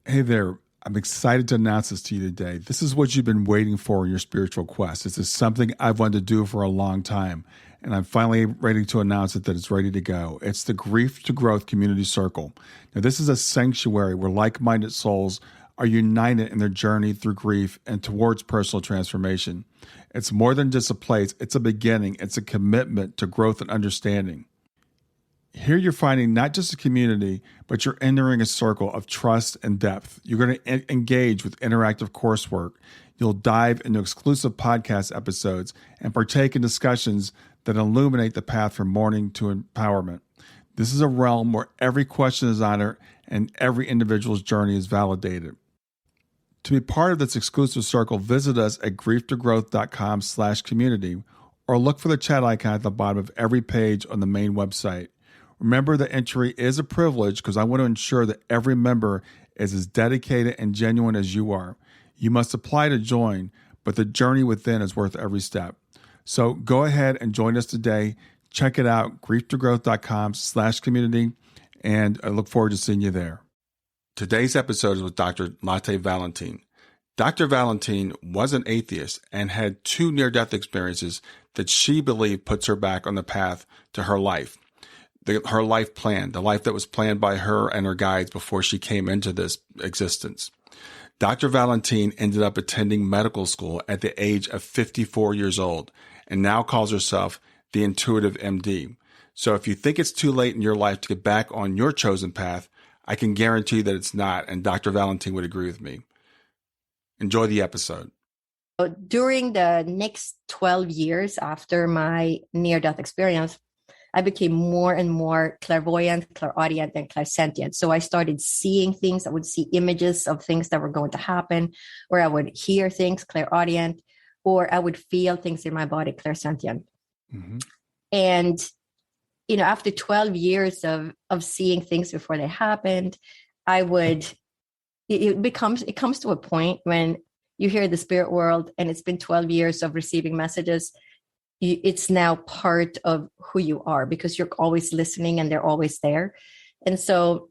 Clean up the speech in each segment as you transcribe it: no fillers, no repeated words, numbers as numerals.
Hey there. I'm excited to announce this to you today. This is what you've been waiting for in your spiritual quest. This is something I've wanted to do for a long time, and I'm finally ready to announce it that it's ready to go. It's the Grief to Growth Community Circle. Now, this is a sanctuary where like-minded souls are united in their journey through grief and towards personal transformation. It's more than just a place. It's a beginning. It's a commitment to growth and understanding. Here you're finding not just a community, but you're entering a circle of trust and depth. You're going to engage with interactive coursework. You'll dive into exclusive podcast episodes and partake in discussions that illuminate the path from mourning to empowerment. This is a realm where every question is honored and every individual's journey is validated. To be part of this exclusive circle, visit us at grieftogrowth.com/community or look for the chat icon at the bottom of every page on the main website. Remember that entry is a privilege because I want to ensure that every member is as dedicated and genuine as you are. You must apply to join, but the journey within is worth every step. So go ahead and join us today. Check it out, grieftogrowth.com/community, and I look forward to seeing you there. Today's episode is with Dr. Lotte Valentin. Dr. Valentin was an atheist and had 2 near-death experiences that she believed puts her back on the path to her life. Her life plan, the life that was planned by her and her guides before she came into this existence. Dr. Valentin ended up attending medical school at the age of 54 years old and now calls herself the intuitive N.D. So if you think it's too late in your life to get back on your chosen path, I can guarantee that it's not, and Dr. Valentin would agree with me. Enjoy the episode. During the next 12 years after my near-death experience, I became more and more clairvoyant, clairaudient, and clairsentient. So I started seeing things. I would see images of things that were going to happen, or I would hear things, clairaudient, or I would feel things in my body, clairsentient. Mm-hmm. And, after 12 years of seeing things before they happened, it comes to a point when you hear the spirit world and it's been 12 years of receiving messages. It's now part of who you are because you're always listening and they're always there. And so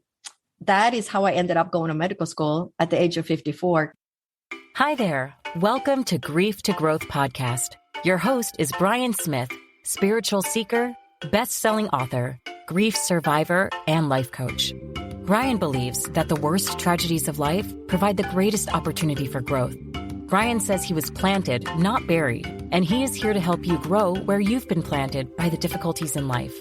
that is how I ended up going to medical school at the age of 54. Hi there. Welcome to Grief to Growth podcast. Your host is Brian Smith, spiritual seeker, best-selling author, grief survivor, and life coach. Brian believes that the worst tragedies of life provide the greatest opportunity for growth. Brian says he was planted, not buried, and he is here to help you grow where you've been planted by the difficulties in life.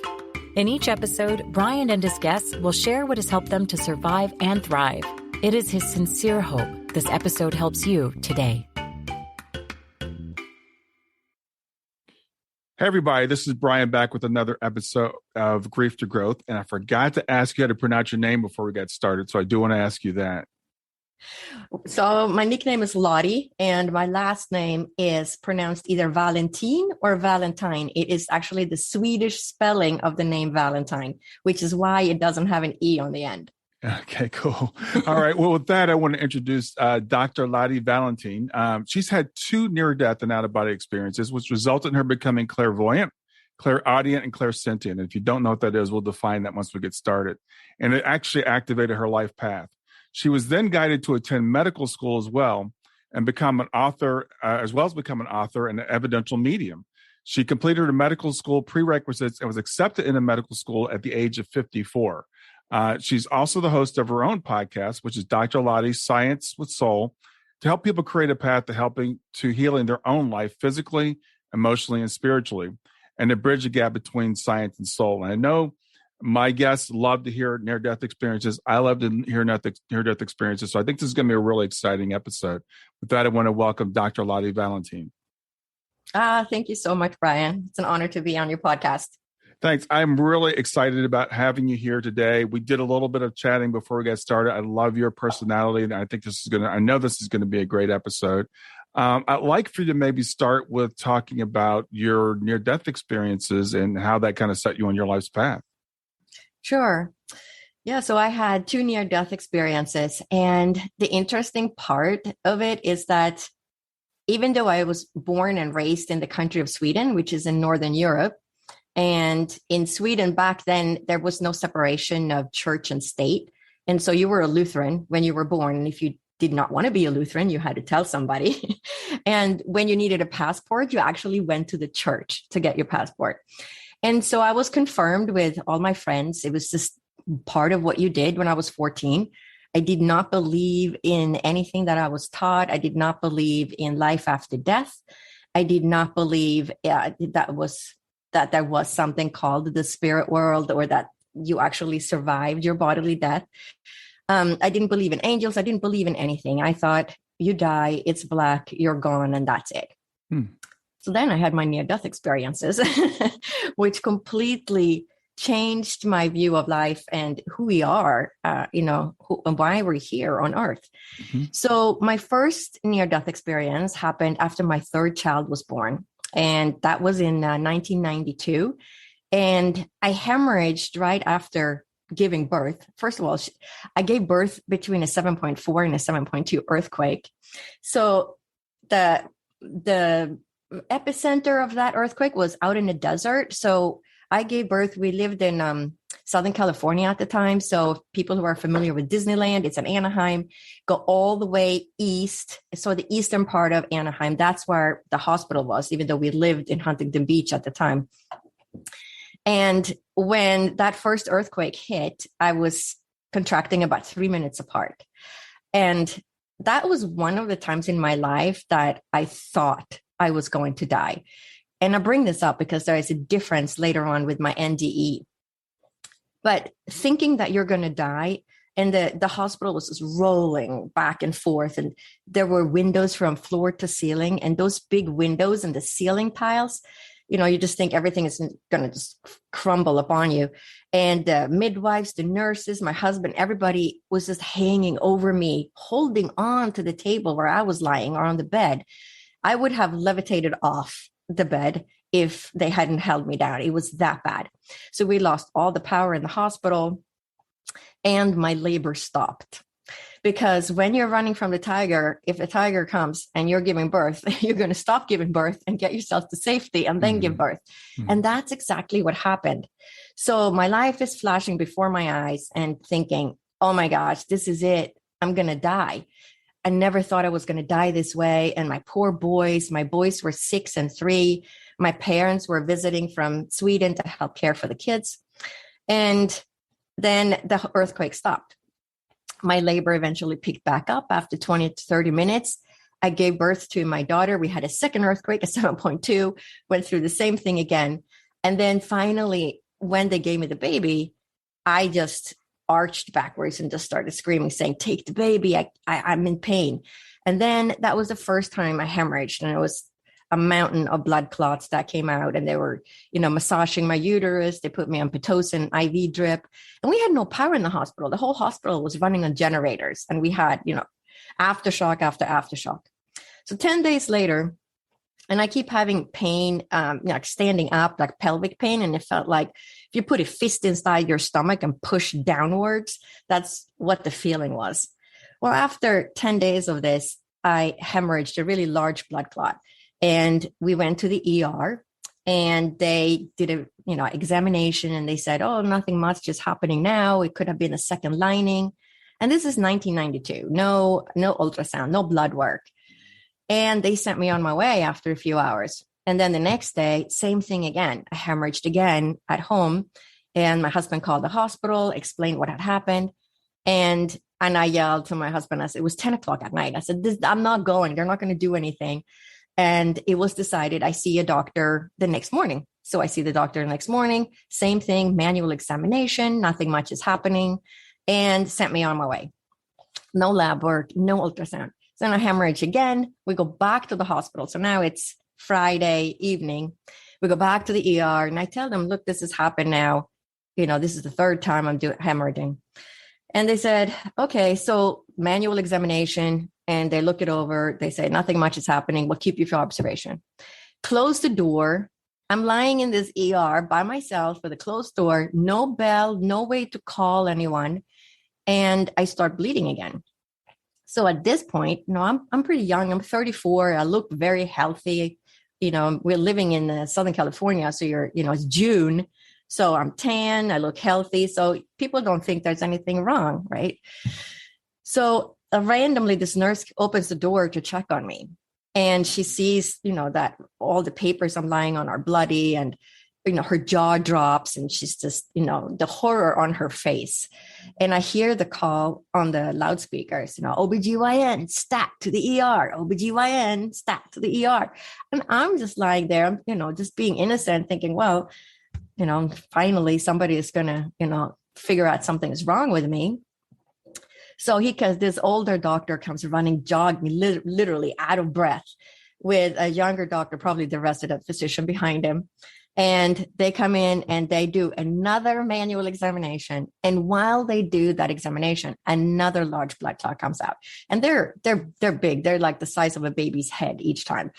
In each episode, Brian and his guests will share what has helped them to survive and thrive. It is his sincere hope this episode helps you today. Hey, everybody. This is Brian back with another episode of Grief to Growth, and I forgot to ask you how to pronounce your name before we got started, so I do want to ask you that. So my nickname is Lotte, and my last name is pronounced either Valentin or Valentine. It is actually the Swedish spelling of the name Valentine, which is why it doesn't have an E on the end. Okay, cool. All right. Well, with that, I want to introduce Dr. Lotte Valentin. She's had 2 near-death and out-of-body experiences, which resulted in her becoming clairvoyant, clairaudient, and clairsentient. And if you don't know what that is, we'll define that once we get started. And it actually activated her life path. She was then guided to attend medical school as well and become an author, as well as become an author and an evidential medium. She completed her medical school prerequisites and was accepted into medical school at the age of 54. She's also the host of her own podcast, which is Dr. Lotte's Science with Soul, to help people create a path to healing their own life physically, emotionally, and spiritually, and to bridge the gap between science and soul. And I know my guests love to hear near-death experiences. I love to hear near-death experiences. So I think this is going to be a really exciting episode. With that, I want to welcome Dr. Lotte Valentin. Thank you so much, Brian. It's an honor to be on your podcast. Thanks. I'm really excited about having you here today. We did a little bit of chatting before we got started. I love your personality, and I know this is going to be a great episode. I'd like for you to maybe start with talking about your near-death experiences and how that kind of set you on your life's path. Sure. Yeah, so I had 2 near-death experiences. And the interesting part of it is that even though I was born and raised in the country of Sweden, which is in Northern Europe, and in Sweden back then, there was no separation of church and state. And so you were a Lutheran when you were born. And if you did not want to be a Lutheran, you had to tell somebody. And when you needed a passport, you actually went to the church to get your passport. And so I was confirmed with all my friends. It was just part of what you did when I was 14. I did not believe in anything that I was taught. I did not believe in life after death. I did not believe that there was something called the spirit world, or that you actually survived your bodily death. I didn't believe in angels. I didn't believe in anything. I thought, you die, it's black, you're gone, and that's it. So then I had my near-death experiences, which completely changed my view of life and who we are, and why we're here on earth. So my first near-death experience happened after my third child was born. And that was in 1992. And I hemorrhaged right after giving birth. First of all, I gave birth between a 7.4 and a 7.2 earthquake. So the epicenter of that earthquake was out in the desert. So I gave birth. We lived in Southern California at the time. So people who are familiar with Disneyland, it's in Anaheim, go all the way east. So the eastern part of Anaheim, that's where the hospital was, even though we lived in Huntington Beach at the time. And when that first earthquake hit, I was contracting about 3 minutes apart. And that was one of the times in my life that I thought I was going to die. And I bring this up because there is a difference later on with my NDE. But thinking that you're going to die, and the hospital was just rolling back and forth, and there were windows from floor to ceiling, and those big windows and the ceiling tiles, you just think everything is going to just crumble upon you. And the midwives, the nurses, my husband, everybody was just hanging over me, holding on to the table where I was lying or on the bed. I would have levitated off the bed if they hadn't held me down. It was that bad. So we lost all the power in the hospital, and my labor stopped. Because when you're running from the tiger, if the tiger comes and you're giving birth, you're going to stop giving birth and get yourself to safety and then give birth. And that's exactly what happened. So my life is flashing before my eyes and thinking, oh my gosh, this is it. I'm going to die. I never thought I was going to die this way. And my poor boys, my boys were 6 and 3. My parents were visiting from Sweden to help care for the kids. And then the earthquake stopped. My labor eventually picked back up after 20 to 30 minutes. I gave birth to my daughter. We had a second earthquake, a 7.2, went through the same thing again. And then finally, when they gave me the baby, I just arched backwards and just started screaming, saying, take the baby. I'm in pain. And then that was the first time I hemorrhaged, and it was a mountain of blood clots that came out, and they were, massaging my uterus. They put me on Pitocin IV drip, and we had no power in the hospital. The whole hospital was running on generators, and we had, aftershock after aftershock. So 10 days later, and I keep having pain, standing up, like pelvic pain. And it felt like if you put a fist inside your stomach and push downwards, that's what the feeling was. Well, after 10 days of this, I hemorrhaged a really large blood clot. And we went to the ER, and they did a, examination, and they said, oh, nothing much is happening now. It could have been a second lining. And this is 1992, no ultrasound, no blood work. And they sent me on my way after a few hours. And then the next day, same thing again. I hemorrhaged again at home. And my husband called the hospital, explained what had happened. And I yelled to my husband, I said, it was 10 o'clock at night. I said, I'm not going. They're not going to do anything. And it was decided I see a doctor the next morning. So I see the doctor the next morning, same thing, manual examination, nothing much is happening, and sent me on my way. No lab work, no ultrasound. So then I hemorrhage again. We go back to the hospital. So now it's Friday evening. We go back to the ER, and I tell them, look, this has happened now. This is the third time I'm hemorrhaging. And they said, okay, so manual examination, and they look it over. They say, nothing much is happening. We'll keep you for observation. Close the door. I'm lying in this ER by myself with a closed door, no bell, no way to call anyone. And I start bleeding again. So at this point, I'm pretty young. I'm 34. I look very healthy. We're living in Southern California. So it's June. So I'm tan, I look healthy. So people don't think there's anything wrong, right? So randomly, this nurse opens the door to check on me. And she sees, that all the papers I'm lying on are bloody, and, her jaw drops, and she's just, the horror on her face. And I hear the call on the loudspeakers, OBGYN, stat to the ER, OBGYN, stat to the ER. And I'm just lying there, just being innocent, thinking, well, finally somebody is going to, figure out something is wrong with me. So because this older doctor comes running, jogging, literally out of breath, with a younger doctor, probably the resident physician behind him. And they come in and they do another manual examination. And while they do that examination, another large blood clot comes out. And they're big. They're like the size of a baby's head each time.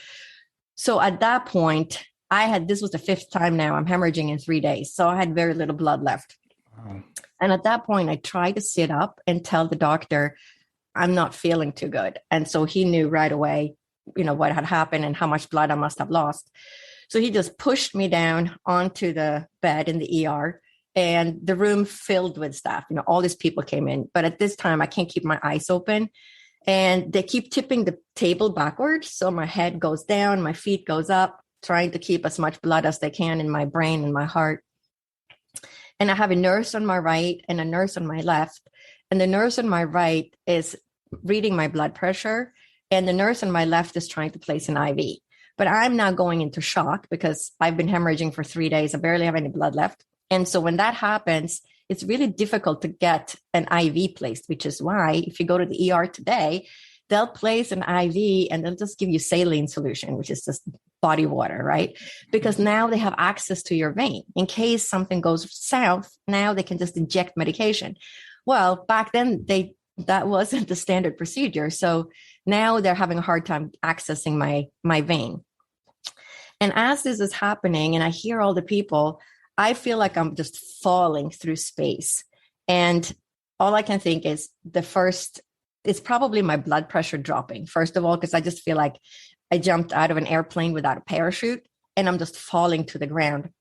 So at that point, this was the 5th time now I'm hemorrhaging in 3 days. So I had very little blood left. Wow. And at that point, I tried to sit up and tell the doctor, I'm not feeling too good. And so he knew right away, what had happened and how much blood I must have lost. So he just pushed me down onto the bed in the ER, and the room filled with staff. All these people came in. But at this time, I can't keep my eyes open. And they keep tipping the table backwards. So my head goes down, my feet goes up, trying to keep as much blood as they can in my brain and my heart. And I have a nurse on my right and a nurse on my left. And the nurse on my right is reading my blood pressure. And the nurse on my left is trying to place an IV. But I'm now going into shock because I've been hemorrhaging for 3 days. I barely have any blood left. And so when that happens, it's really difficult to get an IV placed, which is why if you go to the ER today, they'll place an IV and they'll just give you saline solution, which is just body water, right? Because now they have access to your vein. In case something goes south, now they can just inject medication. Well, back then, that wasn't the standard procedure. So now they're having a hard time accessing my vein. And as this is happening and I hear all the people, I feel like I'm just falling through space. And all I can think is it's probably my blood pressure dropping, first of all, because I just feel like I jumped out of an airplane without a parachute and I'm just falling to the ground.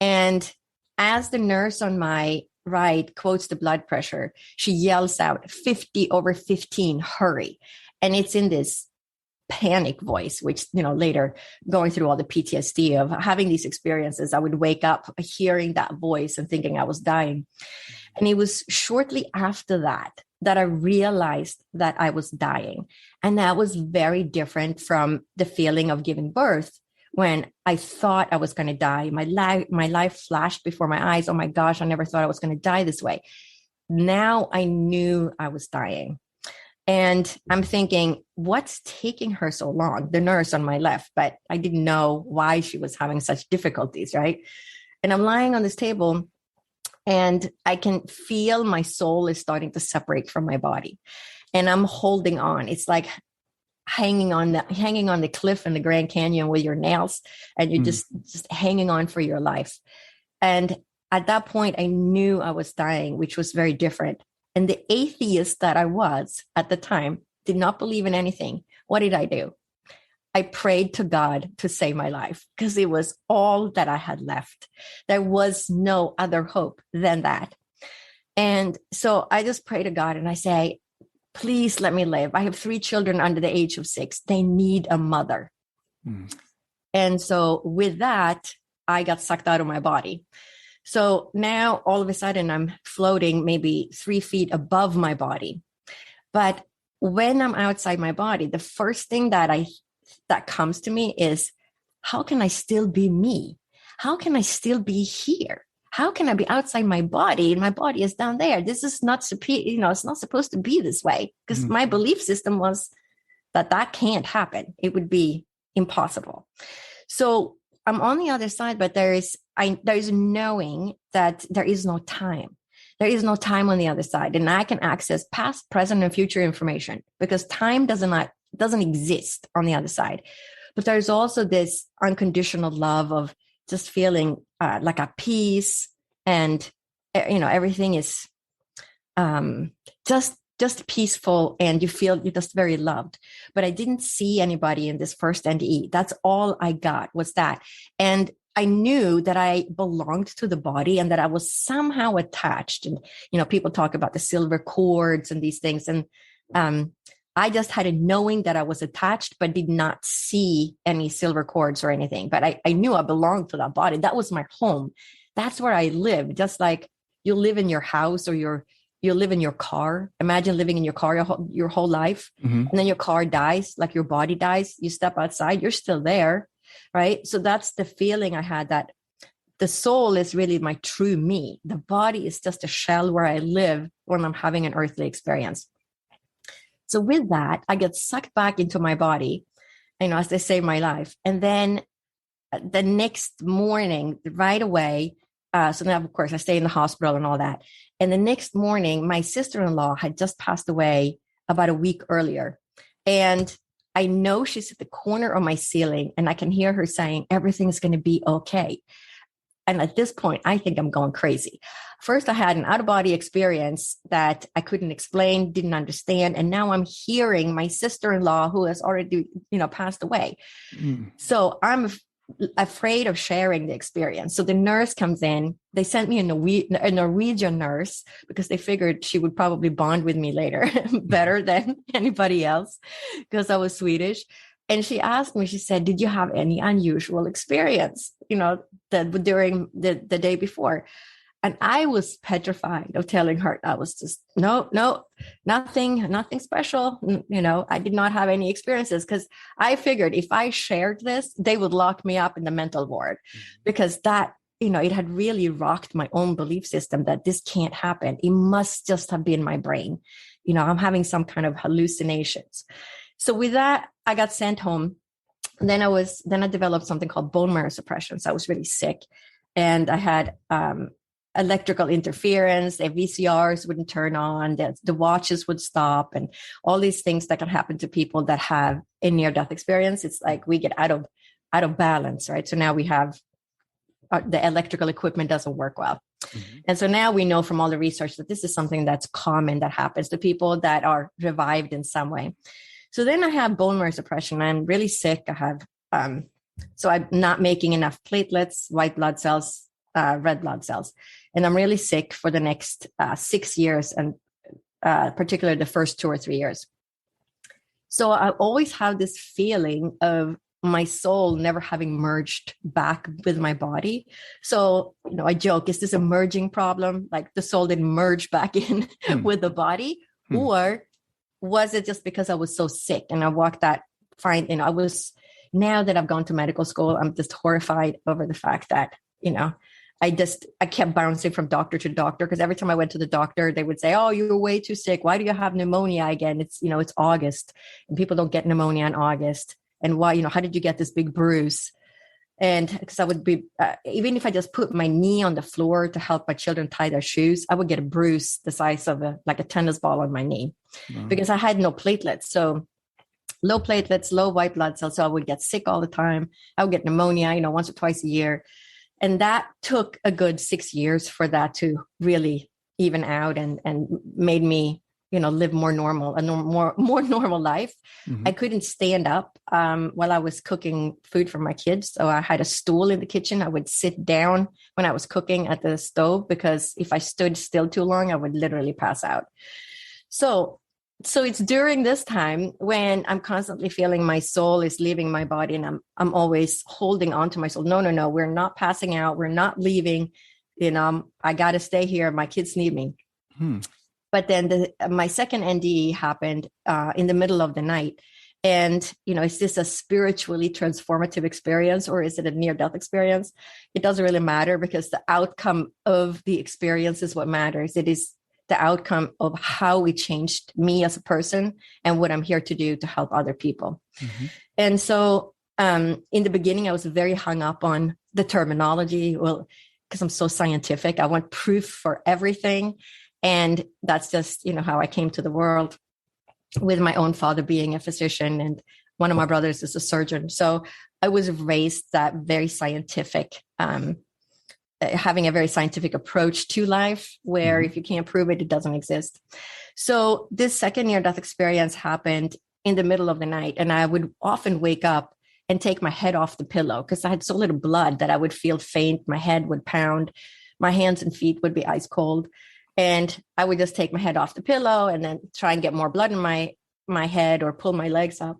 And as the nurse on my right quotes the blood pressure, she yells out 50/15, hurry. And it's in this panic voice, which, later going through all the PTSD of having these experiences, I would wake up hearing that voice and thinking I was dying. And it was shortly after that I realized that I was dying. And that was very different from the feeling of giving birth when I thought I was going to die. My life flashed before my eyes. Oh my gosh, I never thought I was going to die this way. Now I knew I was dying. And I'm thinking, what's taking her so long? The nurse on my left, but I didn't know why she was having such difficulties, right? And I'm lying on this table and I can feel my soul is starting to separate from my body. And I'm holding on. It's like hanging on the cliff in the Grand Canyon with your nails, and you're just hanging on for your life. And at that point, I knew I was dying, which was very different. And the atheist that I was at the time did not believe in anything. What did I do? I prayed to God to save my life because it was all that I had left. There was no other hope than that. And so I just pray to God and I say, please let me live. I have 3 children under the age of 6. They need a mother. And so with that, I got sucked out of my body. So now all of a sudden I'm floating maybe 3 feet above my body. But when I'm outside my body, the first thing that comes to me is, how can I still be me? How can I still be here? How can I be outside my body and my body is down there? This is not, it's not supposed to be this way, because my belief system was that can't happen. It would be impossible. So I'm on the other side, but there is knowing that there is no time. There is no time on the other side. And I can access past, present, and future information because time doesn't exist on the other side. But there's also this unconditional love of just feeling like a peace, and everything is just peaceful, and you're just very loved. But I didn't see anybody in this first NDE. That's all I got was that. And I knew that I belonged to the body and that I was somehow attached. And, people talk about the silver cords and these things. And I just had a knowing that I was attached, but did not see any silver cords or anything. But I knew I belonged to that body. That was my home. That's where I lived. Just like you live in your house or you live in your car. Imagine living in your car your whole life. And then your car dies, like your body dies. You step outside, you're still there, right? So that's the feeling I had, that the soul is really my true me. The body is just a shell where I live when I'm having an earthly experience. So with that, I get sucked back into my body, as they say, my life. And then the next morning, right away, so now, of course, I stay in the hospital and all that. And the next morning, my sister-in-law had just passed away about a week earlier. And I know she's at the corner of my ceiling, and I can hear her saying, everything's going to be okay. And at this point, I think I'm going crazy. First, I had an out-of-body experience that I couldn't explain, didn't understand. And now I'm hearing my sister-in-law, who has already, passed away. So I'm afraid of sharing the experience. So the nurse comes in. They sent me a Norwegian nurse because they figured she would probably bond with me later better than anybody else because I was Swedish. And she asked me, she said, did you have any unusual experience, during the day before? And I was petrified of telling her. I was just, no, nothing special. I did not have any experiences because I figured if I shared this, they would lock me up in the mental ward because that, it had really rocked my own belief system that this can't happen. It must just have been my brain. I'm having some kind of hallucinations. So with that, I got sent home. Then I developed something called bone marrow suppression. So I was really sick, and I had electrical interference. The VCRs wouldn't turn on. The watches would stop, and all these things that can happen to people that have a near-death experience. It's like we get out of balance, right? So now we have the electrical equipment doesn't work well. And so now we know from all the research that this is something that's common that happens to people that are revived in some way. So then I have bone marrow suppression. I'm really sick. I have, so I'm not making enough platelets, white blood cells, red blood cells. And I'm really sick for the next 6 years, and particularly the first 2 or 3 years. So I always have this feeling of my soul never having merged back with my body. So, I joke, is this a merging problem? Like the soul didn't merge back in with the body? Or was it just because I was so sick and I walked that fine? Now that I've gone to medical school, I'm just horrified over the fact that, I kept bouncing from doctor to doctor, because every time I went to the doctor, they would say, oh, you're way too sick. Why do you have pneumonia again? It's August, and people don't get pneumonia in August. And why, how did you get this big bruise? And because I would be, even if I just put my knee on the floor to help my children tie their shoes, I would get a bruise the size of a tennis ball on my knee because I had no platelets. So low platelets, low white blood cells. So I would get sick all the time. I would get pneumonia, once or twice a year. And that took a good 6 years for that to really even out and made me, live more normal, more normal life. I couldn't stand up while I was cooking food for my kids. So I had a stool in the kitchen. I would sit down when I was cooking at the stove, because if I stood still too long, I would literally pass out. So it's during this time when I'm constantly feeling my soul is leaving my body, and I'm always holding on to my soul. No, we're not passing out. We're not leaving. I got to stay here. My kids need me. But then my second NDE happened in the middle of the night. And, is this a spiritually transformative experience, or is it a near-death experience? It doesn't really matter, because the outcome of the experience is what matters. It is the outcome of how it changed me as a person and what I'm here to do to help other people. And so in the beginning, I was very hung up on the terminology. Well, because I'm so scientific, I want proof for everything. And that's just, how I came to the world, with my own father being a physician and one of my brothers is a surgeon. So I was raised that very scientific, having a very scientific approach to life, where if you can't prove it, it doesn't exist. So this second near-death experience happened in the middle of the night, and I would often wake up and take my head off the pillow because I had so little blood that I would feel faint. My head would pound. My hands and feet would be ice cold. And I would just take my head off the pillow and then try and get more blood in my head or pull my legs up.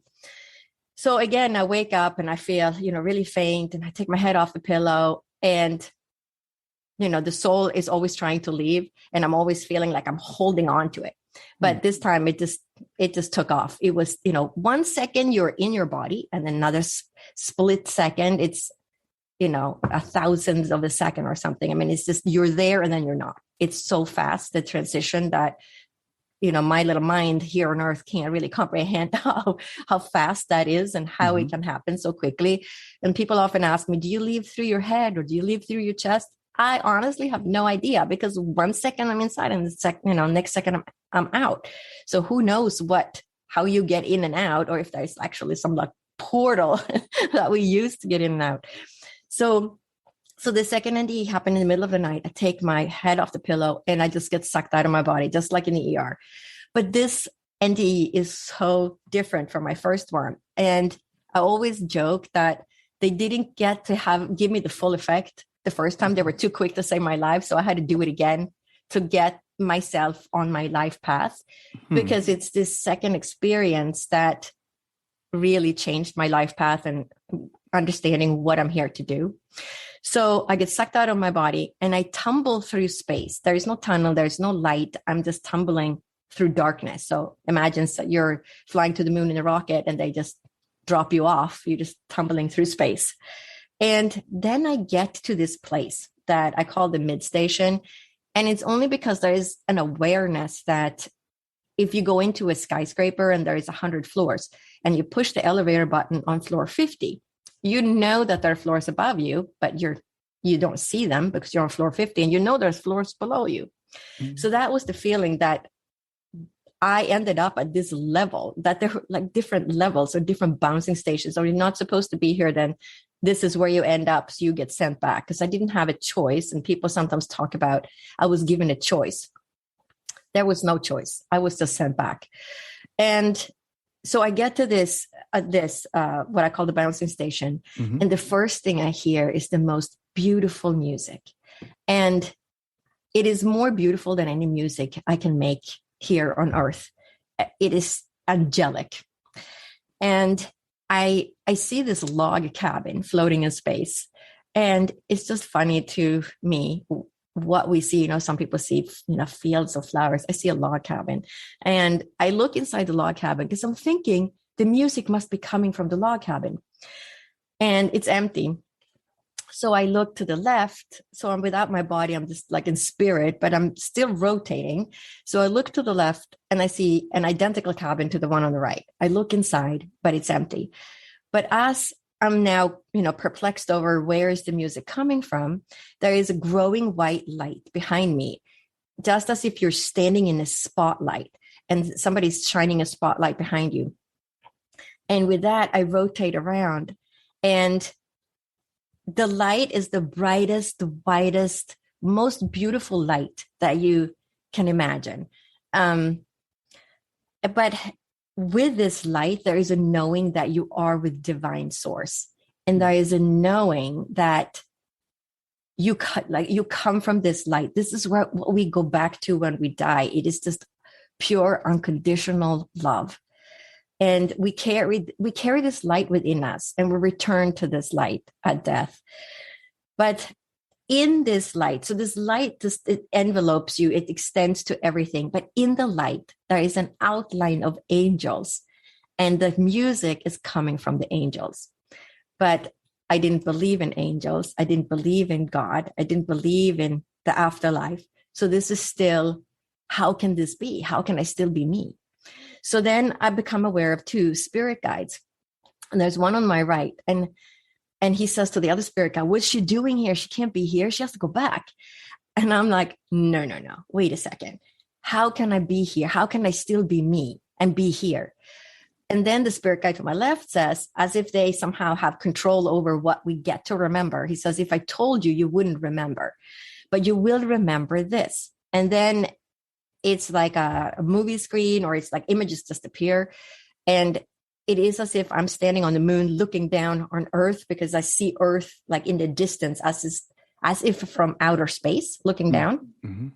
So again, I wake up and I feel, really faint, and I take my head off the pillow, and, the soul is always trying to leave, and I'm always feeling like I'm holding on to it. But this time it just took off. It was, 1 second you're in your body, and then another split second, it's, a thousandth of a second or something. I mean, it's just, you're there and then you're not. It's so fast, the transition, that, my little mind here on earth can't really comprehend how fast that is and how it can happen so quickly. And people often ask me, do you leave through your head or do you leave through your chest? I honestly have no idea, because 1 second I'm inside and the next second I'm out. So who knows how you get in and out, or if there's actually some like portal that we use to get in and out. So the second NDE happened in the middle of the night. I take my head off the pillow and I just get sucked out of my body, just like in the ER. But this NDE is so different from my first one. And I always joke that they didn't get to give me the full effect the first time. They were too quick to save my life. So I had to do it again to get myself on my life path, because it's this second experience that really changed my life path and understanding what I'm here to do. So I get sucked out of my body and I tumble through space. There is no tunnel. There's no light. I'm just tumbling through darkness. So imagine you're flying to the moon in a rocket and they just drop you off. You're just tumbling through space. And then I get to this place that I call the mid station. And it's only because there is an awareness that if you go into a skyscraper and there is 100 floors and you push the elevator button on floor 50, you know that there are floors above you, but you don't see them because you're on floor 50, and there's floors below you. Mm-hmm. So that was the feeling that I ended up at this level, that there were like different levels or different bouncing stations. So you're not supposed to be here, then this is where you end up. So you get sent back, because I didn't have a choice. And people sometimes talk about I was given a choice. There was no choice. I was just sent back. And so I get to this what I call the bouncing station. Mm-hmm. And the first thing I hear is the most beautiful music. And it is more beautiful than any music I can make here on earth. It is angelic. And I see this log cabin floating in space. And it's just funny to me what we see. Some people see, fields of flowers. I see a log cabin. And I look inside the log cabin because I'm thinking the music must be coming from the log cabin. And it's empty. So I look to the left. So I'm without my body. I'm just like in spirit, but I'm still rotating. So I look to the left and I see an identical cabin to the one on the right. I look inside, but it's empty. But as I'm now, perplexed over where is the music coming from, there is a growing white light behind me, just as if you're standing in a spotlight and somebody's shining a spotlight behind you. And with that, I rotate around, and the light is the brightest, the widest, most beautiful light that you can imagine. But with this light, there is a knowing that you are with divine source. And there is a knowing that you come from this light. This is what we go back to when we die. It is just pure, unconditional love. And we carry this light within us, and we return to this light at death. But in this light, so this light just, it envelopes you, it extends to everything. But in the light, there is an outline of angels, and the music is coming from the angels. But I didn't believe in angels. I didn't believe in God. I didn't believe in the afterlife. So this is still, how can this be? How can I still be me? So then I become aware of two spirit guides. And there's one on my right. And he says to the other spirit guide, what's she doing here? She can't be here. She has to go back. And I'm like, no. Wait a second. How can I be here? How can I still be me and be here? And then the spirit guide to my left says, as if they somehow have control over what we get to remember. He says, if I told you, you wouldn't remember, but you will remember this. And then it's like a movie screen, or it's like images just appear. And it is as if I'm standing on the moon looking down on Earth, because I see Earth like in the distance as if from outer space looking down. Mm-hmm.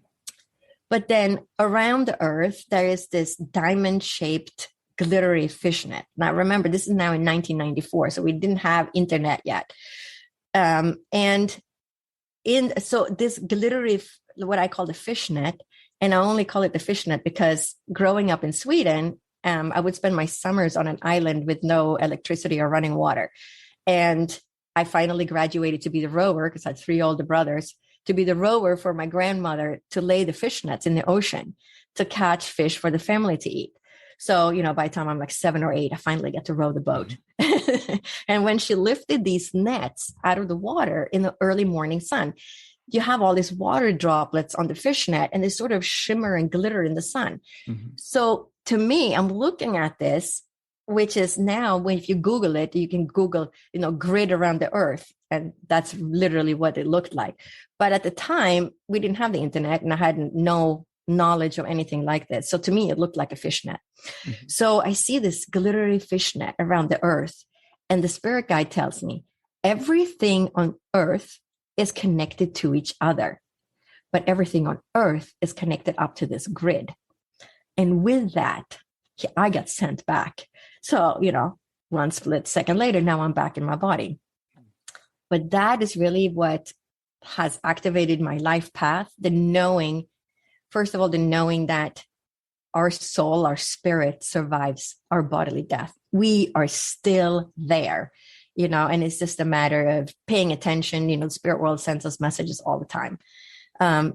But then around the Earth, there is this diamond-shaped glittery fishnet. Now, remember, this is now in 1994, so we didn't have internet yet. So this glittery, what I call the fishnet, and I only call it the fishnet because growing up in Sweden, I would spend my summers on an island with no electricity or running water. And I finally graduated to be the rower, because I had 3 older brothers, to be the rower for my grandmother to lay the fishnets in the ocean to catch fish for the family to eat. So, by the time I'm like 7 or 8, I finally get to row the boat. And when she lifted these nets out of the water in the early morning sun, you have all these water droplets on the fishnet, and they sort of shimmer and glitter in the sun. Mm-hmm. So to me, I'm looking at this, which is now, if you Google it, you can Google, grid around the Earth. And that's literally what it looked like. But at the time, we didn't have the internet, and I had no knowledge of anything like this. So to me, it looked like a fishnet. Mm-hmm. So I see this glittery fishnet around the Earth, and the spirit guide tells me everything on Earth is connected to each other, but everything on Earth is connected up to this grid. And with that, I got sent back. So, 1 split second later, now I'm back in my body. But that is really what has activated my life path. First of all, the knowing that our soul, our spirit survives our bodily death. We are still there, and it's just a matter of paying attention. The spirit world sends us messages all the time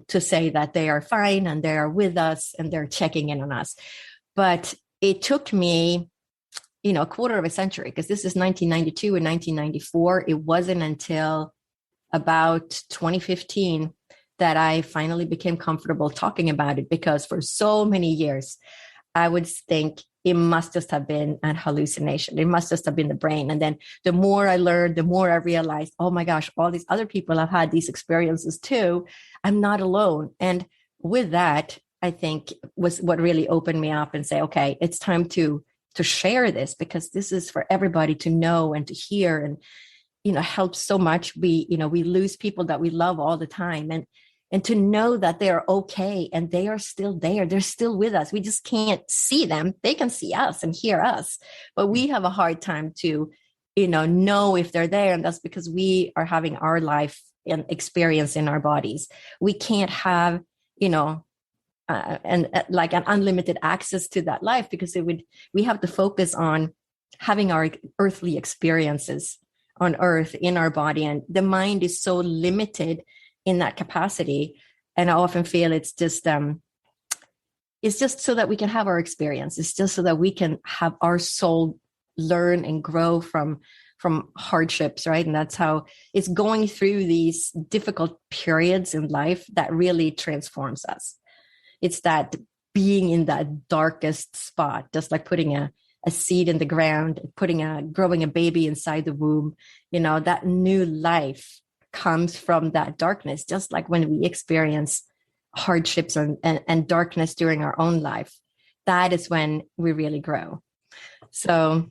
to say that they are fine and they are with us and they're checking in on us. But it took me, a quarter of a century, because this is 1992 and 1994. It wasn't until about 2015 that I finally became comfortable talking about it, because for so many years, I would think it must just have been an hallucination. It must just have been the brain. And then the more I learned, the more I realized, oh my gosh, all these other people have had these experiences too. I'm not alone. And with that, I think was what really opened me up and say, okay, it's time to share this, because this is for everybody to know and to hear, and, helps so much. We lose people that we love all the time, and to know that they're okay and they are still there. They're still with us. We just can't see them. They can see us and hear us, but we have a hard time to, know if they're there. And that's because we are having our life and experience in our bodies. We can't have, like an unlimited access to that life, because we have to focus on having our earthly experiences on Earth in our body. And the mind is so limited in that capacity. And I often feel it's just so that we can have our experience. It's just so that we can have our soul learn and grow from hardships, right? And that's how it's going through these difficult periods in life that really transforms us. It's that being in that darkest spot, just like putting a seed in the ground, growing a baby inside the womb, that new life comes from that darkness, just like when we experience hardships and darkness during our own life. That is when we really grow. So,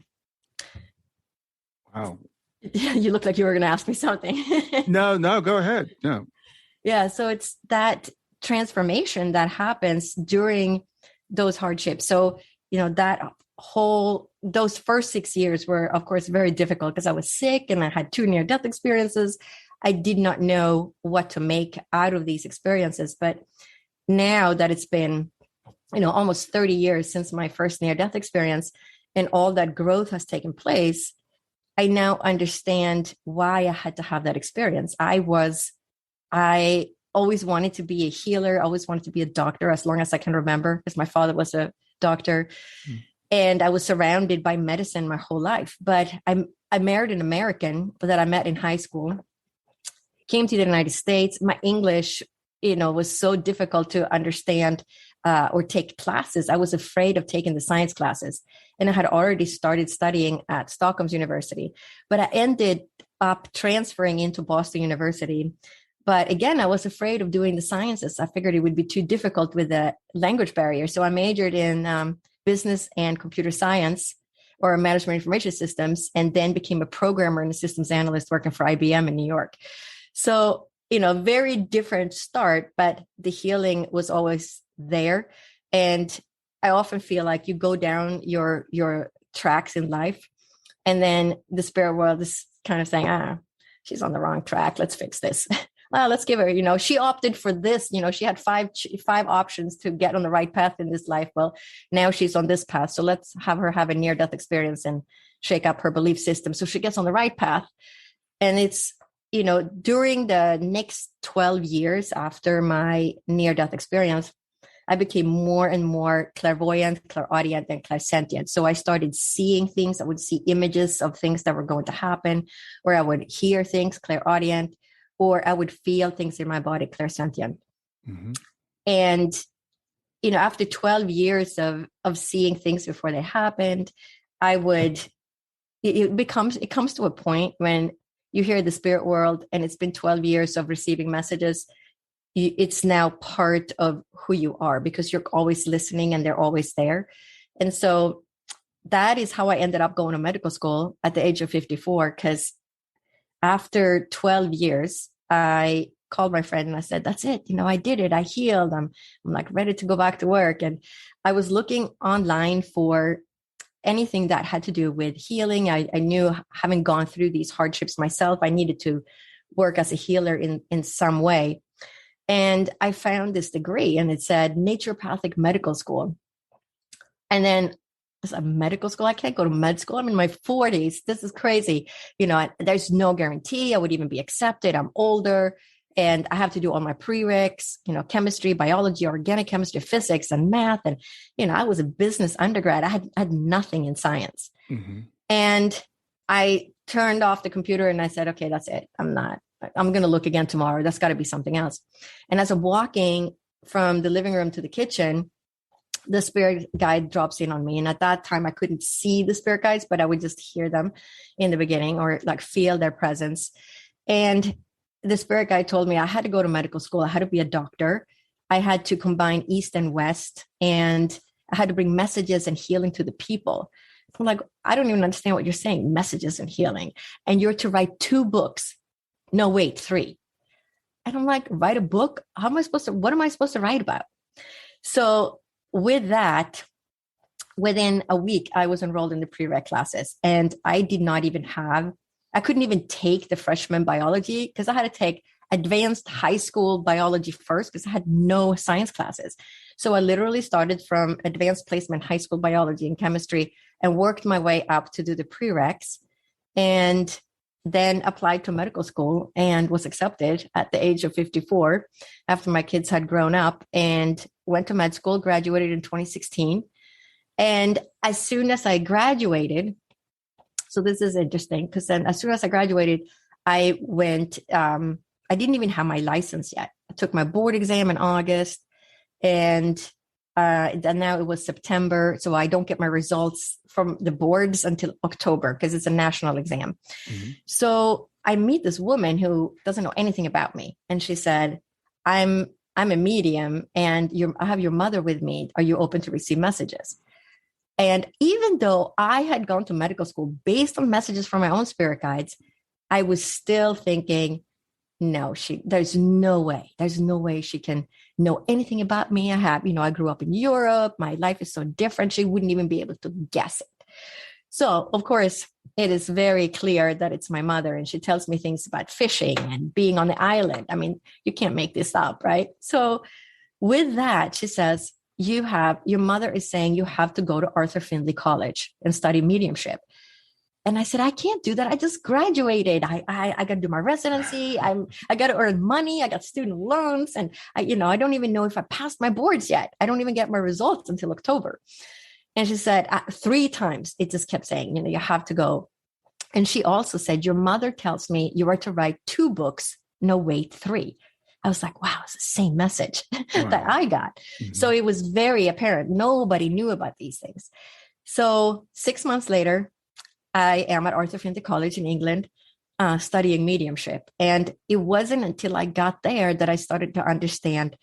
wow. You look like you were going to ask me something. No, go ahead. No. Yeah. So it's that transformation that happens during those hardships. So, those first 6 years were, of course, very difficult, because I was sick and I had 2 near-death experiences. I did not know what to make out of these experiences. But now that it's been, almost 30 years since my first near-death experience, and all that growth has taken place, I now understand why I had to have that experience. I always wanted to be a healer. I always wanted to be a doctor as long as I can remember, because my father was a doctor. And I was surrounded by medicine my whole life. But I married an American that I met in high school, came to the United States. My English, was so difficult to understand or take classes. I was afraid of taking the science classes. And I had already started studying at Stockholm's University. But I ended up transferring into Boston University. But again, I was afraid of doing the sciences. I figured it would be too difficult with the language barrier. So I majored in business and computer science, or management information systems, and then became a programmer and a systems analyst working for IBM in New York. So, very different start, but the healing was always there. And I often feel like you go down your tracks in life, and then the spirit world is kind of saying, she's on the wrong track. Let's fix this. Well, let's give her, she opted for this, she had five options to get on the right path in this life. Well, now she's on this path. So let's have her have a near-death experience and shake up her belief system so she gets on the right path. And it's, during the next 12 years after my near-death experience, I became more and more clairvoyant, clairaudient, and clairsentient. So I started seeing things. I would see images of things that were going to happen, or I would hear things, clairaudient, or I would feel things in my body, clairsentient. Mm-hmm. And, after 12 years of seeing things before they happened, it comes to a point when you hear the spirit world and it's been 12 years of receiving messages. It's now part of who you are because you're always listening and they're always there. And so that is how I ended up going to medical school at the age of 54, because after 12 years, I called my friend and I said, that's it. I did it. I healed. I'm like ready to go back to work. And I was looking online for anything that had to do with healing. I knew, having gone through these hardships myself, I needed to work as a healer in some way. And I found this degree and it said naturopathic medical school. And then it's a medical school. I can't go to med school. I'm in my 40s. This is crazy. There's no guarantee I would even be accepted. I'm older and I have to do all my prereqs, chemistry, biology, organic chemistry, physics, and math. And, I was a business undergrad. I had nothing in science. Mm-hmm. And I turned off the computer and I said, okay, that's it. I'm going to look again tomorrow. That's got to be something else. And as I'm walking from the living room to the kitchen, the spirit guide drops in on me. And at that time, I couldn't see the spirit guides, but I would just hear them in the beginning or like feel their presence. And the spirit guide told me I had to go to medical school. I had to be a doctor. I had to combine East and West, and I had to bring messages and healing to the people. I'm like, I don't even understand what you're saying, messages and healing. And you're to write 2 books. No, wait, 3. And I'm like, write a book? What am I supposed to write about? So with that, within a week, I was enrolled in the prereq classes, and I couldn't even take the freshman biology because I had to take advanced high school biology first because I had no science classes. So I literally started from advanced placement high school biology and chemistry and worked my way up to do the prereqs, and then applied to medical school and was accepted at the age of 54 after my kids had grown up, and went to med school, graduated in 2016. And as soon as I graduated, so this is interesting because then as soon as I graduated, I went, I didn't even have my license yet. I took my board exam in August, and then now it was September. So I don't get my results from the boards until October because it's a national exam. Mm-hmm. So I meet this woman who doesn't know anything about me. And she said, I'm a medium and I have your mother with me. Are you open to receive messages? And even though I had gone to medical school based on messages from my own spirit guides, I was still thinking, no, there's no way she can know anything about me. I grew up in Europe. My life is so different. She wouldn't even be able to guess it. So of course it is very clear that it's my mother, and she tells me things about fishing and being on the island. I mean, you can't make this up, right? So with that, she says, your mother is saying you have to go to Arthur Findlay College and study mediumship. And I said, I can't do that. I just graduated. I got to do my residency. I got to earn money. I got student loans. And I don't even know if I passed my boards yet. I don't even get my results until October. And she said 3 times, it just kept saying, you have to go. And she also said, your mother tells me you are to write 2 books. No, wait, 3. I was like, wow, it's the same message that I got. Mm-hmm. So it was very apparent. Nobody knew about these things. So 6 months later, I am at Arthur Findlay College in England, studying mediumship. And it wasn't until I got there that I started to understand,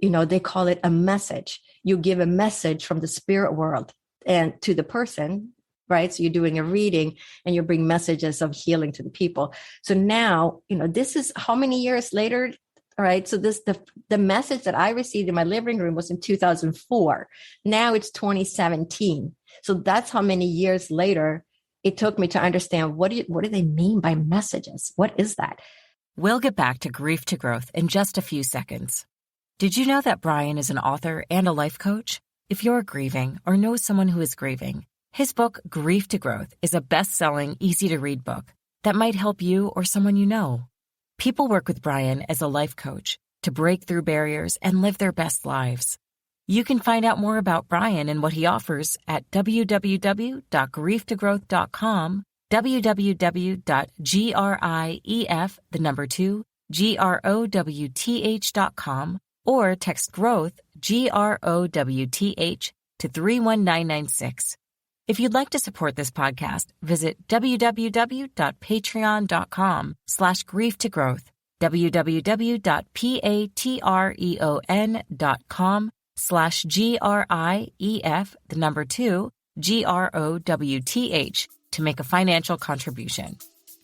they call it a message. You give a message from the spirit world and to the person, right? So you're doing a reading and you bring messages of healing to the people. So now, this is how many years later, all right? So the message that I received in my living room was in 2004. Now it's 2017. So that's how many years later it took me to understand what do they mean by messages? What is that? We'll get back to Grief to Growth in just a few seconds. Did you know that Brian is an author and a life coach? If you're grieving or know someone who is grieving, his book, Grief to Growth, is a best-selling, easy-to-read book that might help you or someone you know. People work with Brian as a life coach to break through barriers and live their best lives. You can find out more about Brian and what he offers at www.grieftogrowth.com, www.growth.com, or text growth, GROWTH, to 31996. If you'd like to support this podcast, visit www.patreon.com/grieftogrowth, www.patreon.com/GRIEF, to make a financial contribution.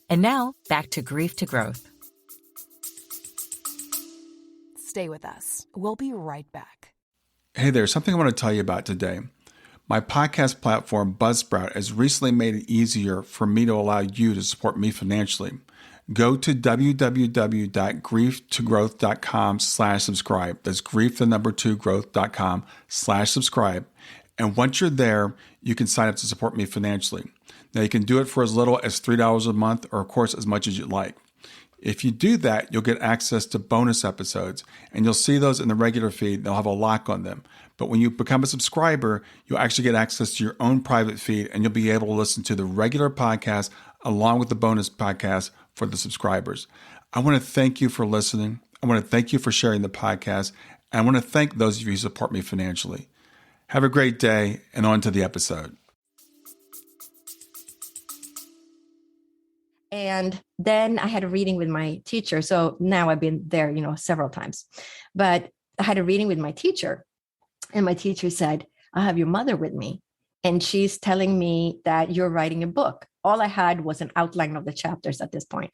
And now, back to Grief to Growth. Stay with us. We'll be right back. Hey there, something I want to tell you about today. My podcast platform, Buzzsprout, has recently made it easier for me to allow you to support me financially. Go to www.grieftogrowth.com/subscribe. That's growth2growth.com/subscribe. And once you're there, you can sign up to support me financially. Now, you can do it for as little as $3 a month, or of course, as much as you'd like. If you do that, you'll get access to bonus episodes, and you'll see those in the regular feed. They'll have a lock on them. But when you become a subscriber, you'll actually get access to your own private feed, and you'll be able to listen to the regular podcast along with the bonus podcast for the subscribers. I want to thank you for listening. I want to thank you for sharing the podcast. And I want to thank those of you who support me financially. Have a great day, and on to the episode. And then I had a reading with my teacher. So now I've been there, several times. But I had a reading with my teacher. And my teacher said, I have your mother with me. And she's telling me that you're writing a book. All I had was an outline of the chapters at this point.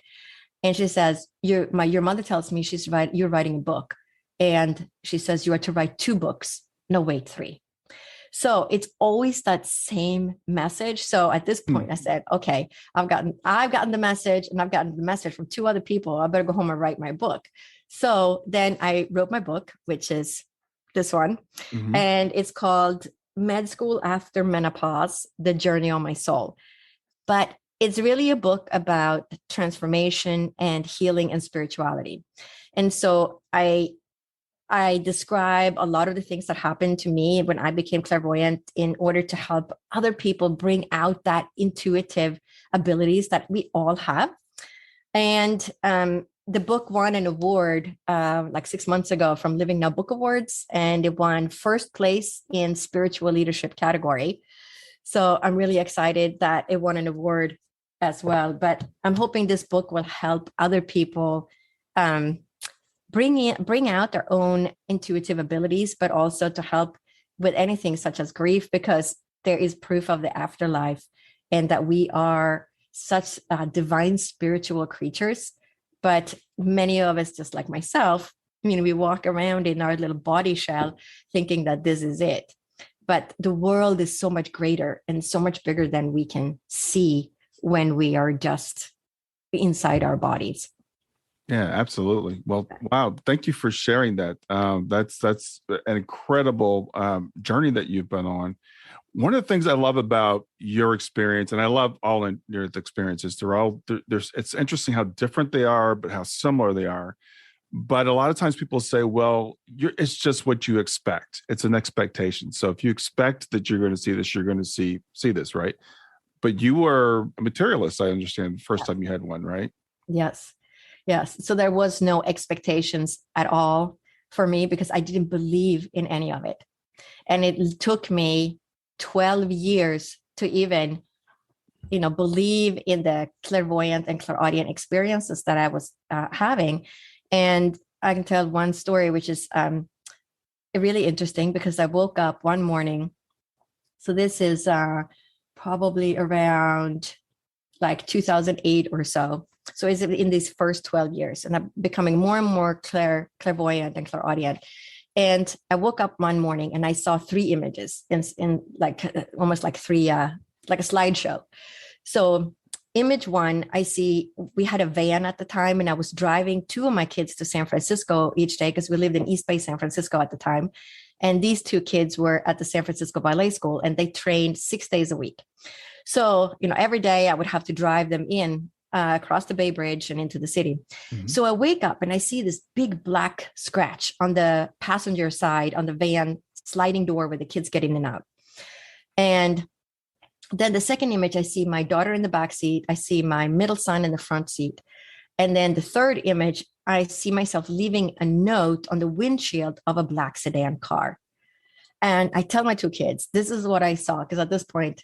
And she says, your mother tells me you're writing a book. And she says, you are to write 2 books. No, wait, 3. So it's always that same message. So at this point, I said, okay, I've gotten the message, and I've gotten the message from 2 other people. I better go home and write my book. So then I wrote my book, which is this one. Mm-hmm. And it's called Med School After Menopause, The Journey on My Soul. But it's really a book about transformation and healing and spirituality. And so I describe a lot of the things that happened to me when I became clairvoyant in order to help other people bring out that intuitive abilities that we all have. And the book won an award like 6 months ago from Living Now Book Awards, and it won first place in spiritual leadership category. So I'm really excited that it won an award as well. But I'm hoping this book will help other people bring out their own intuitive abilities, but also to help with anything such as grief, because there is proof of the afterlife and that we are such divine spiritual creatures. But many of us, just like myself, we walk around in our little body shell thinking that this is it. But the world is so much greater and so much bigger than we can see when we are just inside our bodies. Yeah, absolutely. Well, wow. Thank you for sharing that. That's an incredible journey that you've been on. One of the things I love about your experience, and I love all in your experiences, it's interesting how different they are, but how similar they are. But a lot of times people say, well, it's just what you expect. It's an expectation. So if you expect that you're going to see this, you're going to see this, right? But you were a materialist, I understand, the first time you had one, right? Yes. So there was no expectations at all for me because I didn't believe in any of it. And it took me 12 years to even, believe in the clairvoyant and clairaudient experiences that I was having. And I can tell one story, which is really interesting, because I woke up one morning. So this is probably around like 2008 or so. So it's in these first 12 years, and I'm becoming more and more clairvoyant and clairaudient. And I woke up one morning and I saw 3 images in like almost like 3, like a slideshow. So image 1, I see we had a van at the time, and I was driving 2 of my kids to San Francisco each day because we lived in East Bay, San Francisco at the time. And these 2 kids were at the San Francisco Ballet School, and they trained 6 days a week. So, every day I would have to drive them in across the Bay Bridge and into the city. Mm-hmm. So I wake up and I see this big black scratch on the passenger side on the van sliding door where the kids get in and out. And then the second image, I see my daughter in the back seat. I see my middle son in the front seat. And then the third image, I see myself leaving a note on the windshield of a black sedan car. And I tell my 2 kids, this is what I saw, because at this point,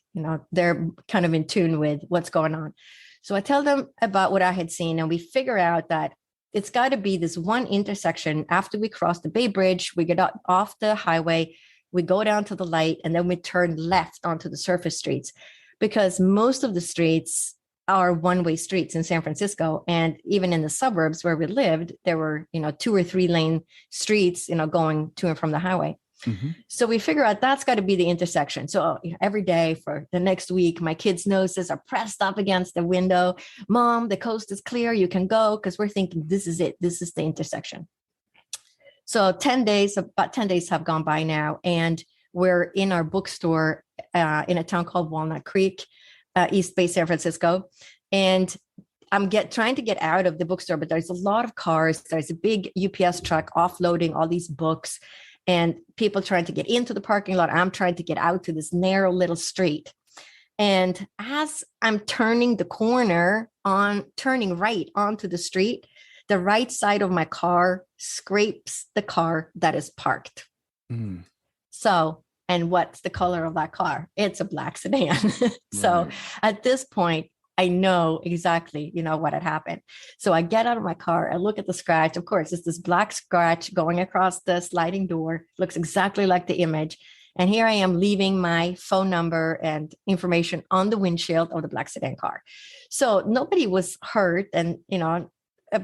they're kind of in tune with what's going on. So I tell them about what I had seen, and we figure out that it's got to be this one intersection after we cross the Bay Bridge. We get off the highway, we go down to the light, and then we turn left onto the surface streets, because most of the streets are one-way streets in San Francisco. And even in the suburbs where we lived, there were, 2 or 3 lane streets, going to and from the highway. Mm-hmm. So we figure out that's got to be the intersection. So every day for the next week, my kids' noses are pressed up against the window. Mom, the coast is clear. You can go, because we're thinking this is it. This is the intersection. So about 10 days have gone by now. And we're in our bookstore in a town called Walnut Creek, East Bay, San Francisco. And I'm trying to get out of the bookstore, but there's a lot of cars. There's a big UPS truck offloading all these books, and people trying to get into the parking lot. I'm trying to get out to this narrow little street. And as I'm turning the corner turning right onto the street, the right side of my car scrapes the car that is parked. Mm. So, and what's the color of that car? It's a black sedan. So right. At this point, I know exactly, what had happened. So I get out of my car, I look at the scratch. Of course, it's this black scratch going across the sliding door, looks exactly like the image. And here I am leaving my phone number and information on the windshield of the black sedan car. So nobody was hurt. And,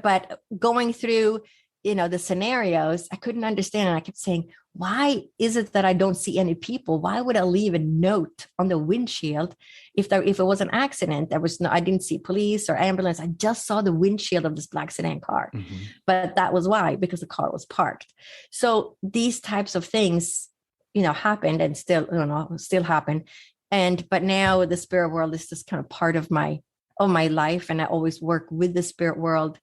but going through, the scenarios, I couldn't understand. And I kept saying, why is it that I don't see any people? Why would I leave a note on the windshield if it was an accident? I didn't see police or ambulance. I just saw the windshield of this black sedan car. Mm-hmm. But that was why, because the car was parked. So these types of things, happened and still happen. But now the spirit world is just kind of part of my life. And I always work with the spirit world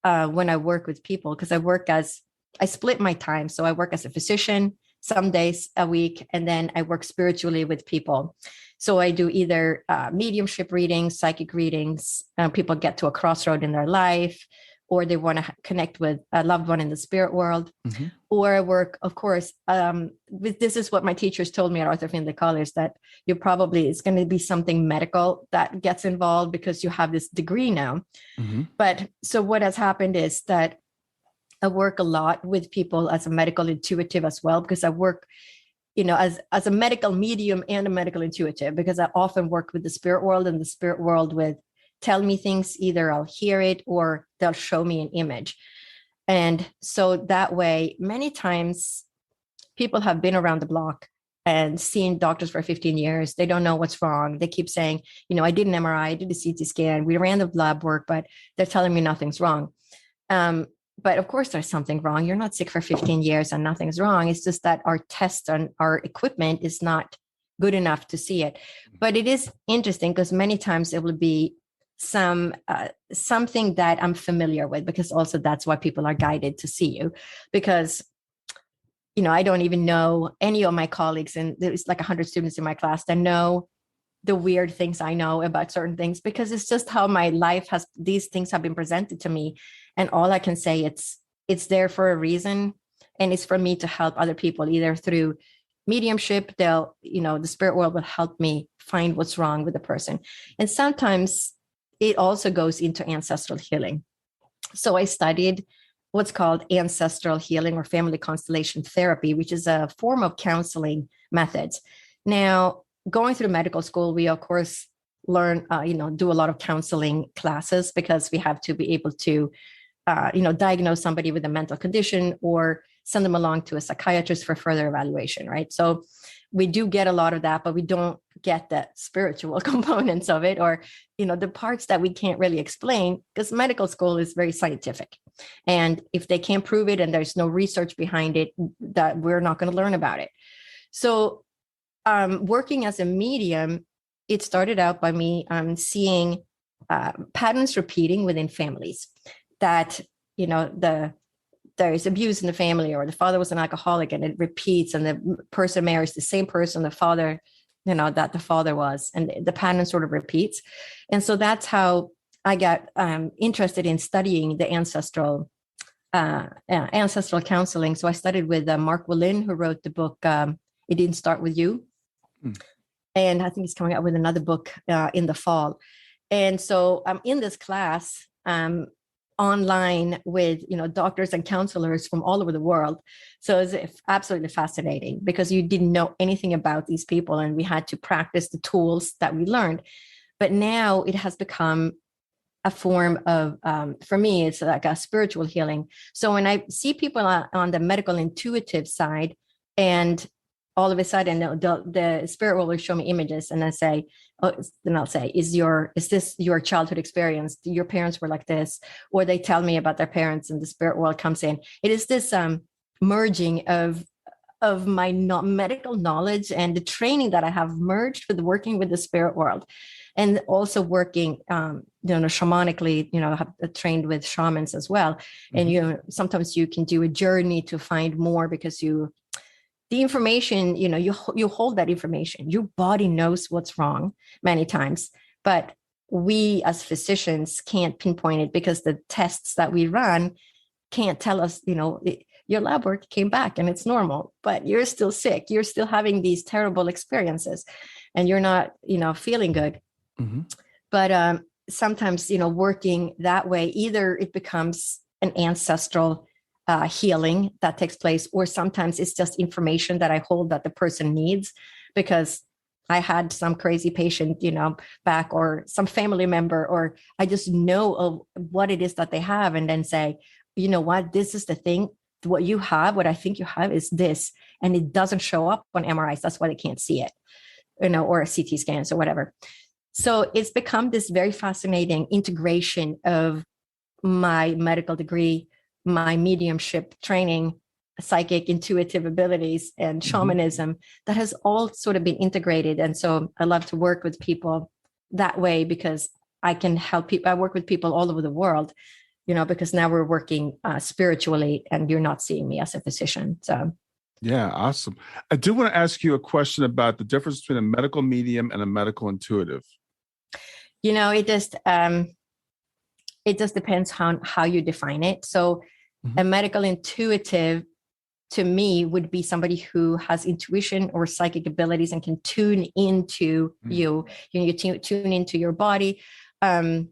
when I work with people, because I split my time. So I work as a physician some days a week, and then I work spiritually with people. So I do either mediumship readings, psychic readings. People get to a crossroad in their life, or they want to connect with a loved one in the spirit world. Mm-hmm. Or I work, of course, this is what my teachers told me at Arthur Findlay College, that it's going to be something medical that gets involved because you have this degree now. Mm-hmm. But so what has happened is that I work a lot with people as a medical intuitive as well, because I work, as a medical medium and a medical intuitive, because I often work with the spirit world, and the spirit world with tell me things. Either I'll hear it or they'll show me an image. And so that way, many times people have been around the block and seen doctors for 15 years. They don't know what's wrong. They keep saying, I did an MRI, I did a CT scan, we ran the lab work, but they're telling me nothing's wrong. But of course, there's something wrong. You're not sick for 15 years and nothing's wrong. It's just that our tests and our equipment is not good enough to see it. But it is interesting because many times it will be something that I'm familiar with, because also that's why people are guided to see you, because I don't even know any of my colleagues, and there's like 100 students in my class that know the weird things I know about certain things, because it's just how my life these things have been presented to me. And all I can say, it's there for a reason. And it's for me to help other people, either through mediumship, the spirit world will help me find what's wrong with the person. And sometimes it also goes into ancestral healing. So I studied what's called ancestral healing or family constellation therapy, which is a form of counseling methods. Now, going through medical school, we of course learn, do a lot of counseling classes because we have to be able to, diagnose somebody with a mental condition or send them along to a psychiatrist for further evaluation, right? So we do get a lot of that, but we don't get the spiritual components of it, or, the parts that we can't really explain, because medical school is very scientific. And if they can't prove it and there's no research behind it, that we're not going to learn about it. So working as a medium, it started out by me seeing patterns repeating within families, that, there is abuse in the family, or the father was an alcoholic, and it repeats, and the person marries the same person, the father, that the father was, and the pattern sort of repeats. And so that's how I got interested in studying the ancestral counseling. So I studied with Mark Willin, who wrote the book, It Didn't Start With You. And I think he's coming out with another book in the fall. And so I'm in this class online with, doctors and counselors from all over the world. So it's absolutely fascinating, because you didn't know anything about these people, and we had to practice the tools that we learned. But now it has become a form of, for me, it's like a spiritual healing. So when I see people on the medical intuitive side, and all of a sudden the spirit will show me images, and then I'll say, is this your childhood experience? Your parents were like this, or they tell me about their parents, and the spirit world comes in. It is this merging of my medical knowledge and the training that I have merged with working with the spirit world, and also working, shamanically, have trained with shamans as well. Mm-hmm. And sometimes you can do a journey to find more, because the information, you hold that information. Your body knows what's wrong many times, but we as physicians can't pinpoint it, because the tests that we run can't tell us, your lab work came back and it's normal, but you're still sick. You're still having these terrible experiences, and you're not, feeling good. Mm-hmm. But sometimes, working that way, either it becomes an ancestral healing that takes place, or sometimes it's just information that I hold that the person needs, because I had some crazy patient, back, or some family member, or I just know of what it is that they have, and then say, you know what, this is the thing, what you have, what I think you have is this, and it doesn't show up on MRIs. That's why they can't see it, or CT scans or whatever. So it's become this very fascinating integration of my medical degree, my mediumship training, psychic intuitive abilities, and shamanism, that has all sort of been integrated. And so I love to work with people that way, because I can help people. I work with people all over the world, because now we're working spiritually, and you're not seeing me as a physician. So. Yeah, awesome. I do want to ask you a question about the difference between a medical medium and a medical intuitive. It just depends on how you define it. So a medical intuitive, to me, would be somebody who has intuition or psychic abilities and can tune into you. You tune into your body. There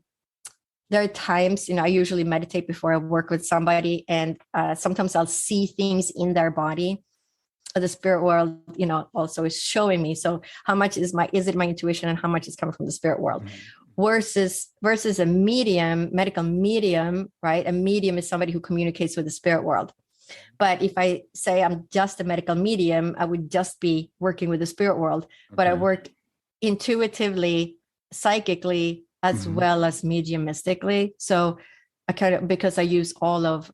are times, I usually meditate before I work with somebody, and sometimes I'll see things in their body. The spirit world, also is showing me. So how much is it my intuition, and how much is coming from the spirit world? Versus a medical medium, right? A medium is somebody who communicates with the spirit world. But if I say I'm just a medical medium, I would just be working with the spirit world. Okay. But I work intuitively, psychically, as well as mediumistically. So I because I use all of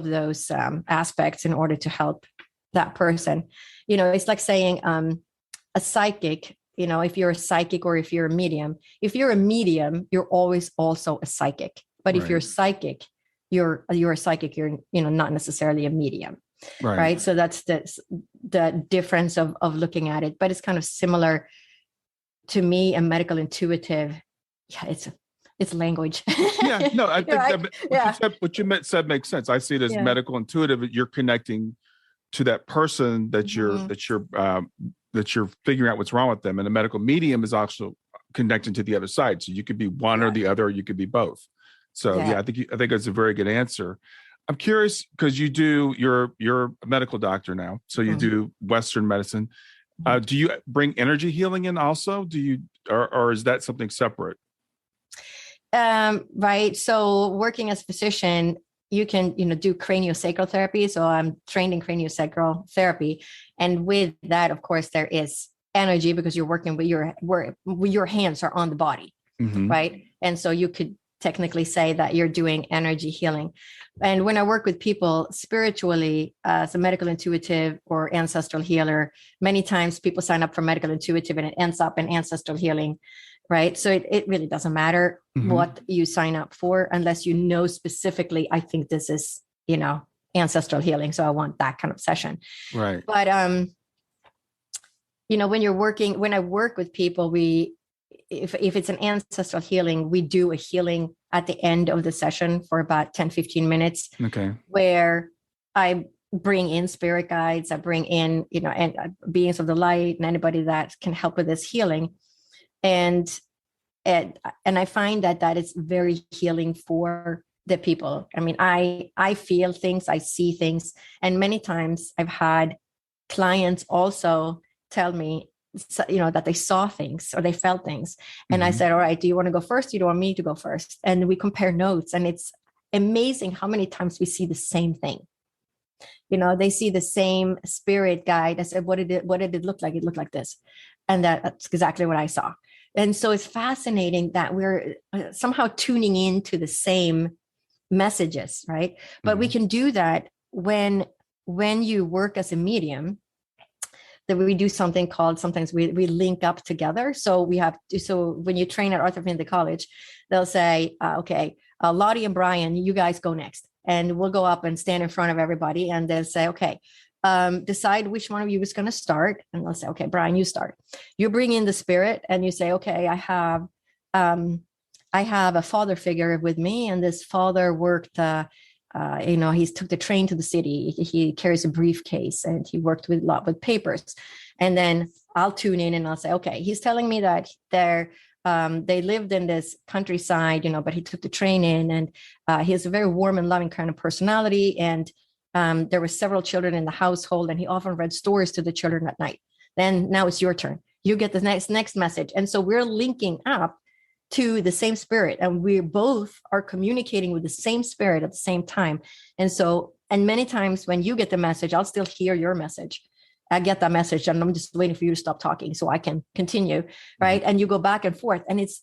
those aspects in order to help that person. It's like saying a psychic. If you're a psychic or if you're a medium, you're always also a psychic. But if you're psychic, you're a psychic, you're, not necessarily a medium. Right. So that's the difference of looking at it. But it's kind of similar to me, a medical intuitive. Yeah, it's language. Yeah, no, I think what you said makes sense. I see it as medical intuitive. You're connecting to that person that you're figuring out what's wrong with them. And a medical medium is also connecting to the other side. So you could be one or the other, or you could be both. So I think that's a very good answer. I'm curious, because you're a medical doctor now. So you do Western medicine. Do you bring energy healing in also? Or is that something separate? Right. So working as a physician, you can, do craniosacral therapy. So I'm trained in craniosacral therapy. And with that, of course, there is energy because you're working with your hands are on the body. Mm-hmm. Right. And so you could technically say that you're doing energy healing. And when I work with people spiritually as a medical intuitive or ancestral healer, many times people sign up for medical intuitive and it ends up in ancestral healing. Right. So it really doesn't matter what you sign up for unless you know specifically, I think this is, ancestral healing. So I want that kind of session. Right. But, when I work with people, if it's an ancestral healing, we do a healing at the end of the session for about 10, 15 minutes. Okay. Where I bring in spirit guides, I bring in, and beings of the light and anybody that can help with this healing. And I find that is very healing for the people. I mean, I feel things, I see things. And many times I've had clients also tell me, that they saw things or they felt things. And I said, all right, do you want to go first? Do you want me to go first? And we compare notes. And it's amazing how many times we see the same thing. They see the same spirit guide. I said, what did it look like? It looked like this. And that's exactly what I saw. And so it's fascinating that we're somehow tuning into the same messages, right? But we can do that when you work as a medium, that we do something called, sometimes we link up together. So when you train at Arthur Findlay College, they'll say, okay, Lotte and Brian, you guys go next. And we'll go up and stand in front of everybody. And they'll say, okay, decide which one of you is going to start. And they'll say, okay, Brian, you start. You bring in the spirit and you say, okay, I have a father figure with me. And this father worked, he took the train to the city. He carries a briefcase and he worked a lot with papers. And then I'll tune in and I'll say, okay, he's telling me that they lived in this countryside, but he took the train in and he has a very warm and loving kind of personality. And there were several children in the household and he often read stories to the children at night. Then now it's your turn. You get the next message. And so we're linking up to the same spirit and we both are communicating with the same spirit at the same time. And many times when you get the message, I'll still hear your message. I get that message and I'm just waiting for you to stop talking so I can continue. Right. And you go back and forth and it's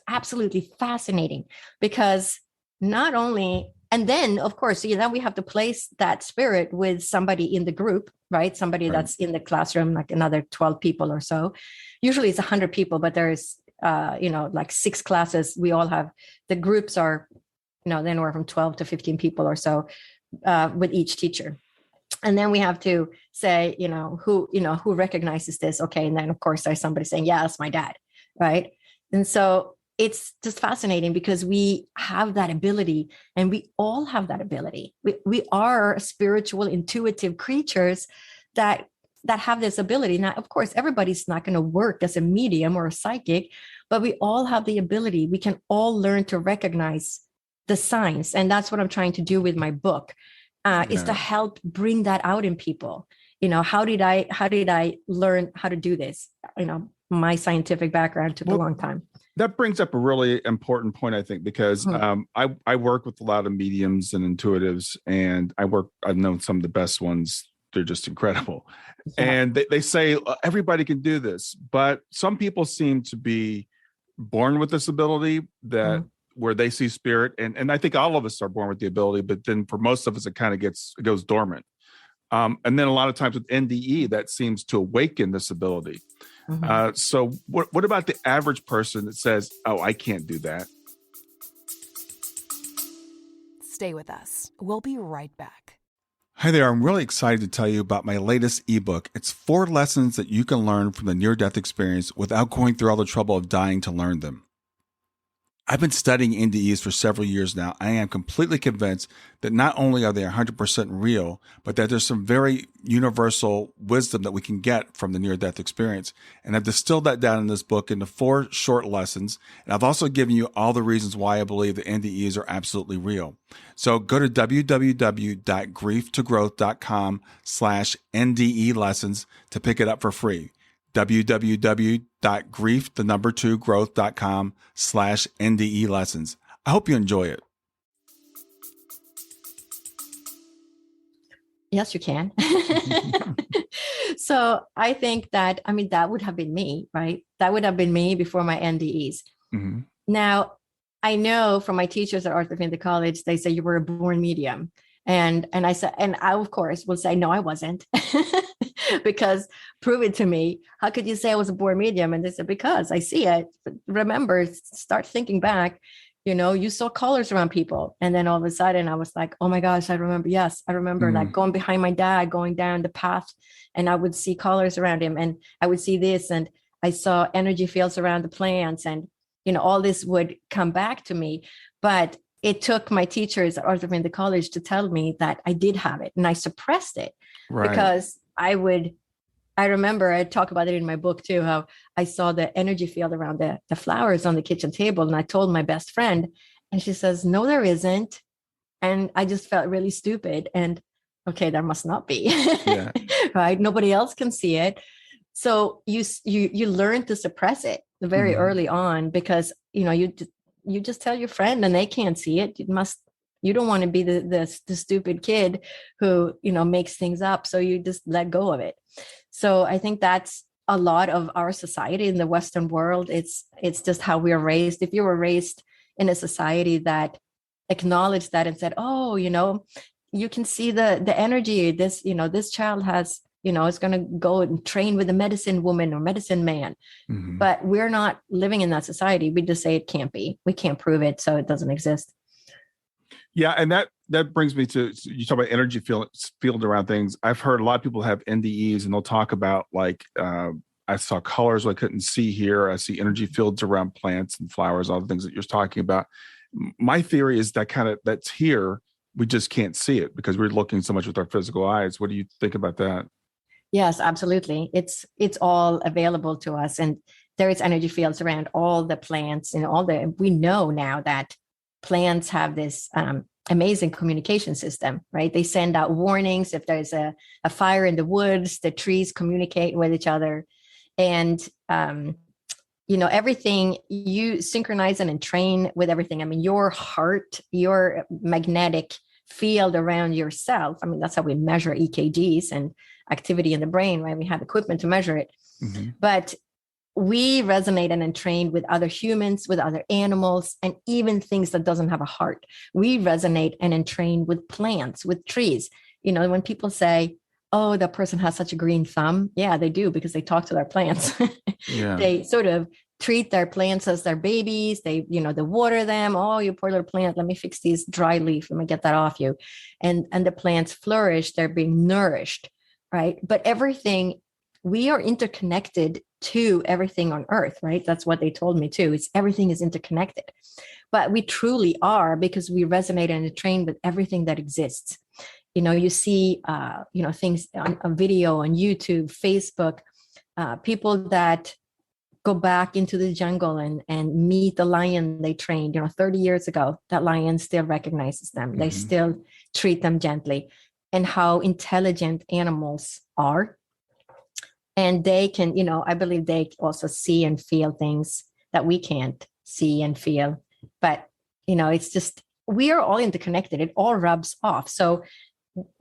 absolutely fascinating because not only, and then of course, then we have to place that spirit with somebody in the group, right? Somebody that's in the classroom, like another 12 people or so. Usually it's 100 people, but there's like 6 classes. We all have, the groups are, anywhere from 12 to 15 people or so with each teacher. And then we have to say, who recognizes this? Okay. And then of course there's somebody saying, yeah, that's my dad. Right. And so it's just fascinating because we have that ability and we all have that ability. We are spiritual, intuitive creatures that have this ability. Now, of course, everybody's not going to work as a medium or a psychic, but we all have the ability. We can all learn to recognize the signs. And that's what I'm trying to do with my book, is to help bring that out in people. How did I learn how to do this? My scientific background took a long time. That brings up a really important point, I think, because I work with a lot of mediums and intuitives, and I've known some of the best ones. They're just incredible. Yeah. And they say everybody can do this, but some people seem to be born with this ability that where they see spirit. And I think all of us are born with the ability, but then for most of us, it kind of goes dormant. And then a lot of times with NDE, that seems to awaken this ability. So what about the average person that says, oh, I can't do that? Stay with us. We'll be right back. Hi there. I'm really excited to tell you about my latest ebook. It's 4 lessons that you can learn from the near-death experience without going through all the trouble of dying to learn them. I've been studying NDEs for several years now. I am completely convinced that not only are they 100% real, but that there's some very universal wisdom that we can get from the near-death experience. And I've distilled that down in this book into 4 short lessons. And I've also given you all the reasons why I believe the NDEs are absolutely real. So go to www.grieftogrowth.com/NDE lessons to pick it up for free. www.growth.com/NDE lessons. I hope you enjoy it. Yes, you can. So I think that, that would have been me, right? That would have been me before my NDEs. Mm-hmm. Now, I know from my teachers at Arthur Findlay College, they say you were a born medium. And I said, and I, of course, will say, no, I wasn't. Because prove it to me. How could you say I was a born medium? And they said, because I see it. But remember, start thinking back. You saw colors around people. And then all of a sudden I was like, oh my gosh, I remember. Yes, I remember like going behind my dad, going down the path, and I would see colors around him, and I would see this, and I saw energy fields around the plants, and, all this would come back to me. But it took my teachers at Arthur Findlay College to tell me that I did have it, and I suppressed it. Right. Because I remember I talk about it in my book too, how I saw the energy field around the flowers on the kitchen table. And I told my best friend, and she says, no, there isn't. And I just felt really stupid. And okay, there must not be. Yeah. Right. Nobody else can see it. So you learn to suppress it very early on, because, you just tell your friend and they can't see it. You don't want to be the stupid kid who, makes things up. So you just let go of it. So I think that's a lot of our society in the Western world. It's just how we are raised. If you were raised in a society that acknowledged that and said, oh, you can see the energy, this child has, is going to go and train with a medicine woman or medicine man. Mm-hmm. But we're not living in that society. We just say it can't be. We can't prove it, so it doesn't exist. Yeah, and that brings me to, you talk about energy field around things. I've heard a lot of people have NDEs, and they'll talk about like, I saw colors I couldn't see here. I see energy fields around plants and flowers, all the things that you're talking about. My theory is that that's here. We just can't see it because we're looking so much with our physical eyes. What do you think about that? Yes, absolutely. It's all available to us, and there is energy fields around all the plants and we know now that plants have this amazing communication system, right? They send out warnings if there's a fire in the woods. The trees communicate with each other, and everything, you synchronize and train with everything. I mean, your heart, your magnetic field around yourself. I mean, that's how we measure EKGs and activity in the brain, right? We have equipment to measure it, but we resonate and entrain with other humans, with other animals, and even things that doesn't have a heart. We resonate and entrain with plants, with trees. When people say, oh, that person has such a green thumb. Yeah, they do, because they talk to their plants. Yeah. They sort of treat their plants as their babies. They, they water them. Oh, you poor little plant. Let me fix these dry leaf. Let me get that off you. And the plants flourish. They're being nourished, right? But everything, we are interconnected to everything on earth, right? That's what they told me too. Everything is interconnected, but we truly are, because we resonate and train with everything that exists. You see, things on video, on YouTube, Facebook, people that go back into the jungle and meet the lion they trained, 30 years ago. That lion still recognizes them. They still treat them gently, and how intelligent animals are. And they can, I believe they also see and feel things that we can't see and feel. But, it's just, we are all interconnected. It all rubs off. So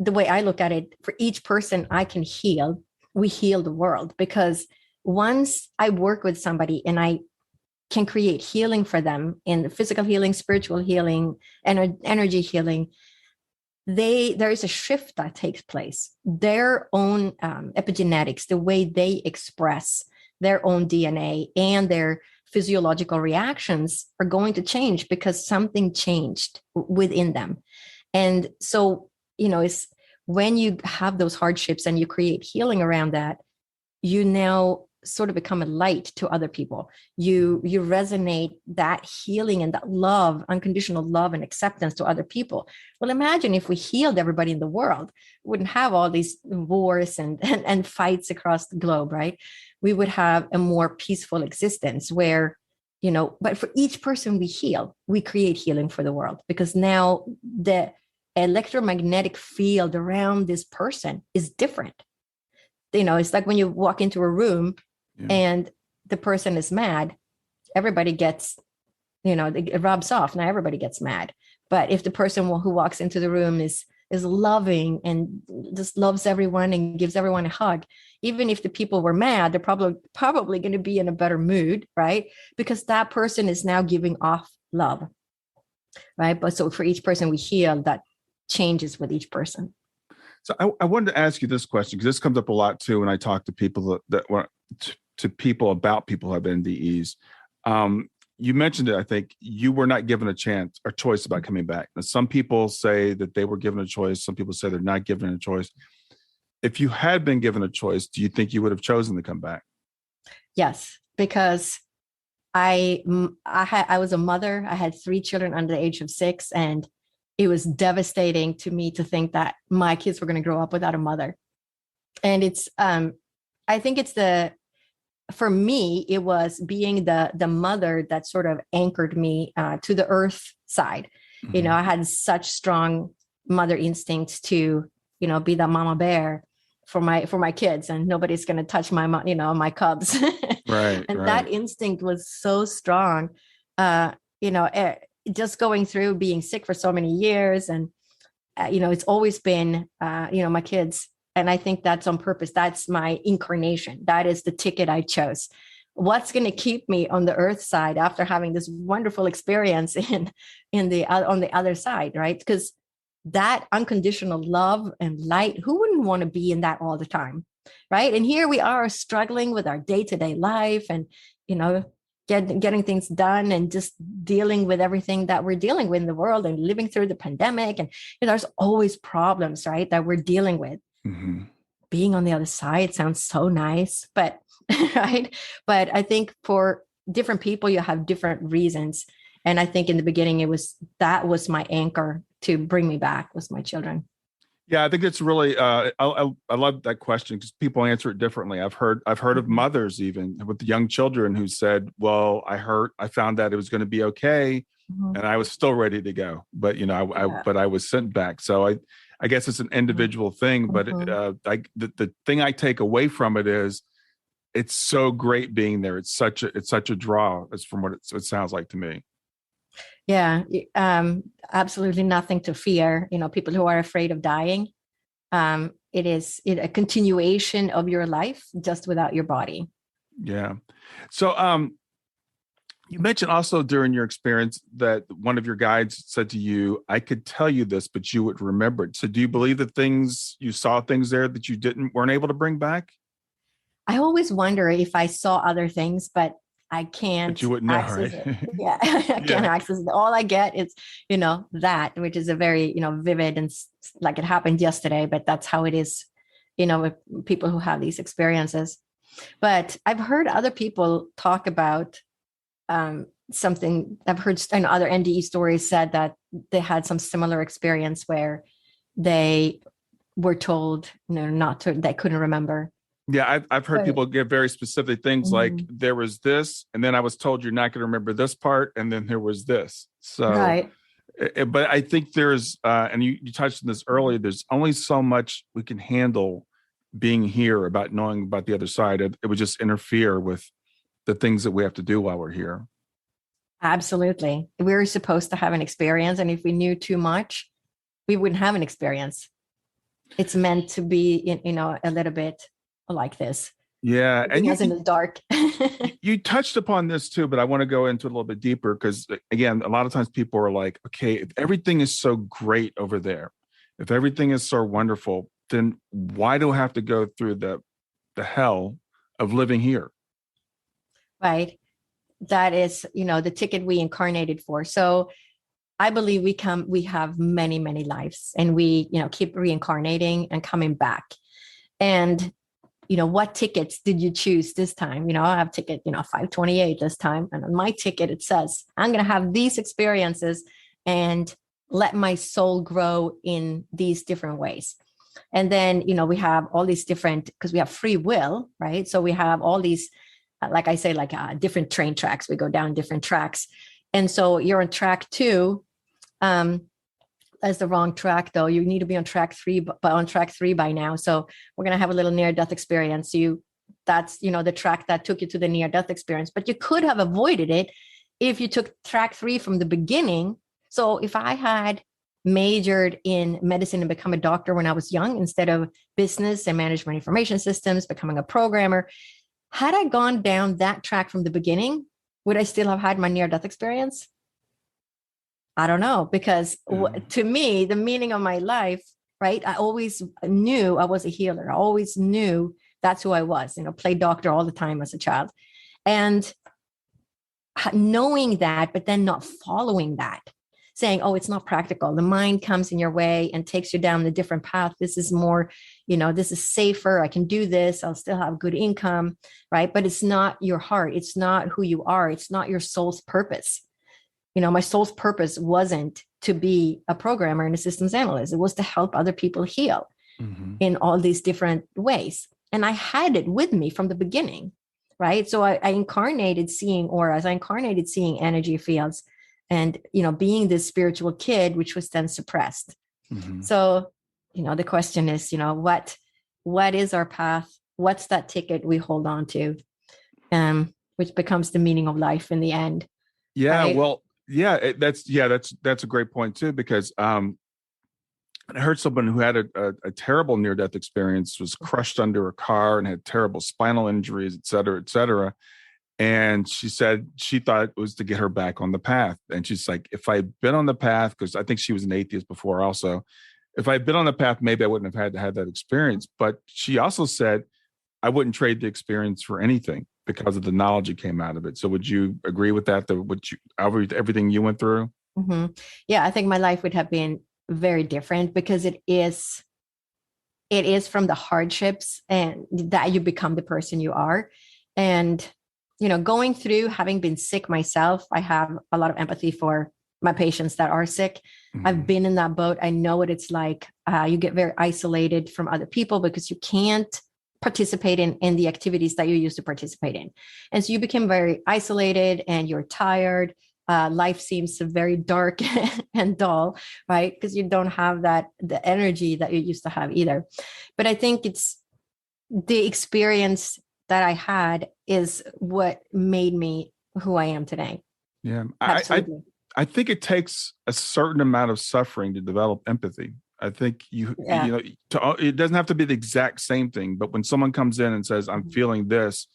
the way I look at it, for each person I can heal, we heal the world. Because once I work with somebody and I can create healing for them in physical healing, spiritual healing, energy healing, there is a shift that takes place. Their own epigenetics, the way they express their own DNA and their physiological reactions are going to change, because something changed within them. And so, it's when you have those hardships and you create healing around that, you now sort of become a light to other people. You resonate that healing and that love, unconditional love and acceptance to other people. Well, imagine if we healed everybody in the world, we wouldn't have all these wars and fights across the globe, right? We would have a more peaceful existence where, but for each person we heal, we create healing for the world, because now the electromagnetic field around this person is different. It's like when you walk into a room and the person is mad, everybody gets, it rubs off. Now everybody gets mad. But if the person who walks into the room is loving and just loves everyone and gives everyone a hug, even if the people were mad, they're probably going to be in a better mood, right? Because that person is now giving off love, right? But so for each person we heal, that changes with each person. So I wanted to ask you this question, because this comes up a lot too when I talk to people to people about people who have NDEs. You mentioned it. I think you were not given a choice about coming back. Now, some people say that they were given a choice. Some people say they're not given a choice. If you had been given a choice, do you think you would have chosen to come back? Yes, because I was a mother. I had 3 children under the age of 6, and it was devastating to me to think that my kids were going to grow up without a mother. And I think for me, it was being the mother that sort of anchored me to the earth side. Mm-hmm. I had such strong mother instincts to, be the mama bear for my kids, and nobody's going to touch my cubs. Right. And that instinct was so strong, just going through being sick for so many years. And, it's always been, my kids. And I think that's on purpose. That's my incarnation. That is the ticket I chose. What's going to keep me on the earth side after having this wonderful experience on the other side, right? Because that unconditional love and light, who wouldn't want to be in that all the time, right? And here we are struggling with our day-to-day life and, getting things done and just dealing with everything that we're dealing with in the world and living through the pandemic. And there's always problems, right, that we're dealing with. Mm-hmm. Being on the other side sounds so nice, but right. But I think for different people, you have different reasons. And I think in the beginning, that was my anchor to bring me back, was my children. Yeah, I think it's really, I love that question because people answer it differently. I've heard of mothers even with the young children who said, well, I found that it was going to be okay. Mm-hmm. And I was still ready to go, but but I was sent back. So I guess it's an individual thing, but the thing I take away from it is it's so great being there. It's such a draw, as from what it sounds like to me. Yeah, absolutely nothing to fear. People who are afraid of dying, it is a continuation of your life just without your body. Yeah. So you mentioned also during your experience that one of your guides said to you, I could tell you this, but you would remember it. So do you believe that you saw things there that you weren't able to bring back? I always wonder if I saw other things, but I can't. But you wouldn't know, right? Yeah, I can't access it. All I get is, that, which is a very, vivid and like it happened yesterday, but that's how it is, with people who have these experiences. But I've heard other people talk about something. I've heard other NDE stories said that they had some similar experience where they were told, they couldn't remember. Yeah, I've heard people give very specific things like there was this, and then I was told you're not going to remember this part, and then there was this. So, right. But I think there's, and you touched on this earlier, there's only so much we can handle being here about knowing about the other side. It would just interfere with the things that we have to do while we're here. Absolutely. We're supposed to have an experience, and if we knew too much, we wouldn't have an experience. It's meant to be, a little bit like this. Yeah. And in the dark. You touched upon this too, but I want to go into it a little bit deeper because again, a lot of times people are like, okay, if everything is so great over there, if everything is so wonderful, then why do I have to go through the hell of living here? Right. That is, the ticket we incarnated for. So I believe we have many, many lives, and we, keep reincarnating and coming back. And what tickets did you choose this time? I have ticket, 528 this time. And on my ticket, it says, I'm going to have these experiences and let my soul grow in these different ways. And then, we have all these different, because we have free will, right? So we have all these, like I say, different train tracks. We go down different tracks. And so you're on track 2. That's the wrong track, though. You need to be on track 3, but on track 3 by now. So we're going to have a little near-death experience. That's the track that took you to the near-death experience. But you could have avoided it if you took track 3 from the beginning. So if I had majored in medicine and become a doctor when I was young, instead of business and management information systems, becoming a programmer, had I gone down that track from the beginning, would I still have had my near-death experience? I don't know, because to me, the meaning of my life, right? I always knew I was a healer. I always knew that's who I was, played doctor all the time as a child. And knowing that, but then not following that, saying, oh, it's not practical. The mind comes in your way and takes you down the different path. This is more, this is safer. I can do this. I'll still have good income, right? But it's not your heart. It's not who you are. It's not your soul's purpose. My soul's purpose wasn't to be a programmer and a systems analyst. It was to help other people heal in all these different ways. And I had it with me from the beginning, right? So I incarnated seeing auras. I incarnated seeing energy fields and, being this spiritual kid, which was then suppressed. So, the question is, what is our path? What's that ticket we hold on to? Which becomes the meaning of life in the end. Yeah. Right? Well, that's a great point too, because I heard someone who had a terrible near-death experience, was crushed under a car and had terrible spinal injuries, et cetera, et cetera. And she said she thought it was to get her back on the path. And she's like, if I'd been on the path, because I think she was an atheist before also, if I'd been on the path, maybe I wouldn't have had to have that experience. But she also said, I wouldn't trade the experience for anything because of the knowledge that came out of it. So would you agree with that? Everything you went through? Mm-hmm. Yeah, I think my life would have been very different, because it is from the hardships and that you become the person you are. And, going through, having been sick myself, I have a lot of empathy for my patients that are sick. I've been in that boat. I know what it's like. You get very isolated from other people because you can't participate in the activities that you used to participate in. And so you become very isolated and you're tired. Life seems very dark and dull, right? Because you don't have the energy that you used to have either. But I think it's the experience that I had is what made me who I am today. Yeah. Absolutely. I think it takes a certain amount of suffering to develop empathy. I think it doesn't have to be the exact same thing, but when someone comes in and says, I'm feeling this,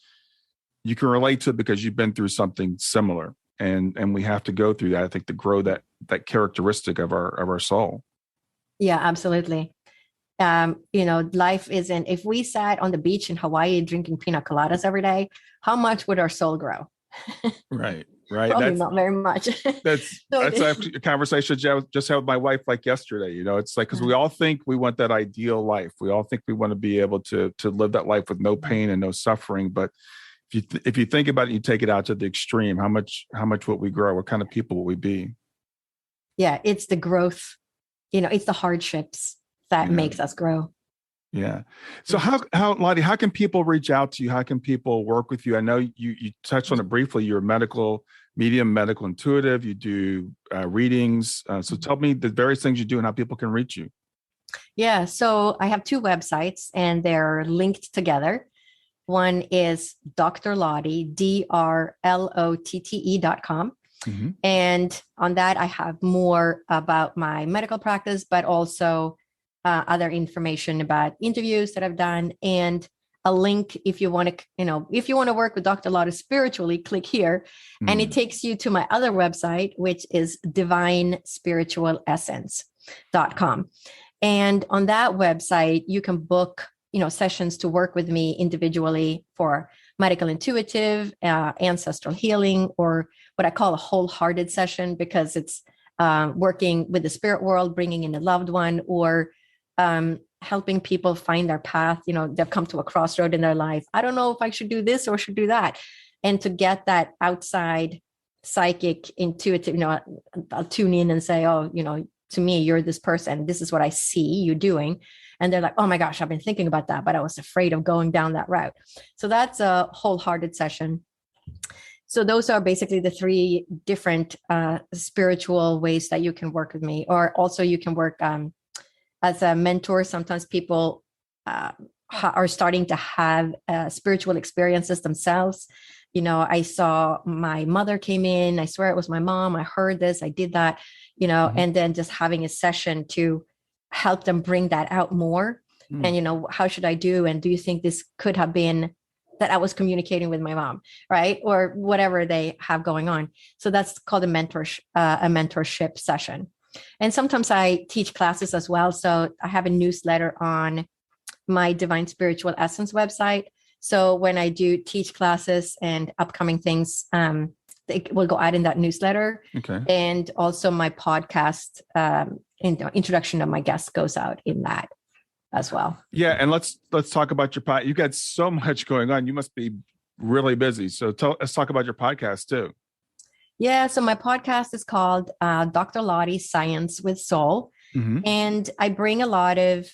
you can relate to it because you've been through something similar. And we have to go through that, I think, to grow that characteristic of our soul. Yeah, absolutely. Life isn't, if we sat on the beach in Hawaii drinking pina coladas every day, how much would our soul grow? Right. Probably not very much. That's actually a conversation I just had with my wife yesterday. It's like, because we all think we want that ideal life. We all think we want to be able to live that life with no pain and no suffering. But if you think about it, you take it out to the extreme, how much would we grow? What kind of people will we be? Yeah, it's the growth. It's the hardships that makes us grow. Yeah. So how Lotte, how can people reach out to you? How can people work with you? I know you touched on it briefly. You're a medical medium, medical intuitive. You do readings. So tell me the various things you do and how people can reach you. Yeah. So I have 2 websites and they're linked together. One is Dr. Lotte, DRLOTTE.com. Mm-hmm. And on that, I have more about my medical practice, but also other information about interviews that I've done, and a link if you want to work with Dr. Lotte spiritually, click here. And it takes you to my other website, which is divinespiritualessence.com. And on that website, you can book sessions to work with me individually for medical intuitive, ancestral healing, or what I call a wholehearted session, because it's working with the spirit world, bringing in a loved one, or helping people find their path. They've come to a crossroad in their life. I don't know if I should do this or should do that. And to get that outside psychic intuitive, I'll tune in and say, oh, to me, you're this person. This is what I see you doing. And they're like, oh my gosh, I've been thinking about that, but I was afraid of going down that route. So that's a wholehearted session. So those are basically the 3 different spiritual ways that you can work with me. Or also you can work as a mentor. Sometimes people are starting to have spiritual experiences themselves. I saw my mother came in. I swear it was my mom. I heard this, I did that, and then just having a session to help them bring that out more. And, how should I do? And do you think this could have been that I was communicating with my mom, right? Or whatever they have going on. So that's called a mentorship session. And sometimes I teach classes as well. So I have a newsletter on my Divine Spiritual Essence website. So when I do teach classes and upcoming things, it will go out in that newsletter. Okay. And also my podcast, introduction of my guests goes out in that as well. Yeah. And let's talk about your podcast. You've got so much going on. You must be really busy. So let's talk about your podcast too. Yeah. So my podcast is called Dr. Lottie's Science with Soul. Mm-hmm. And I bring a lot of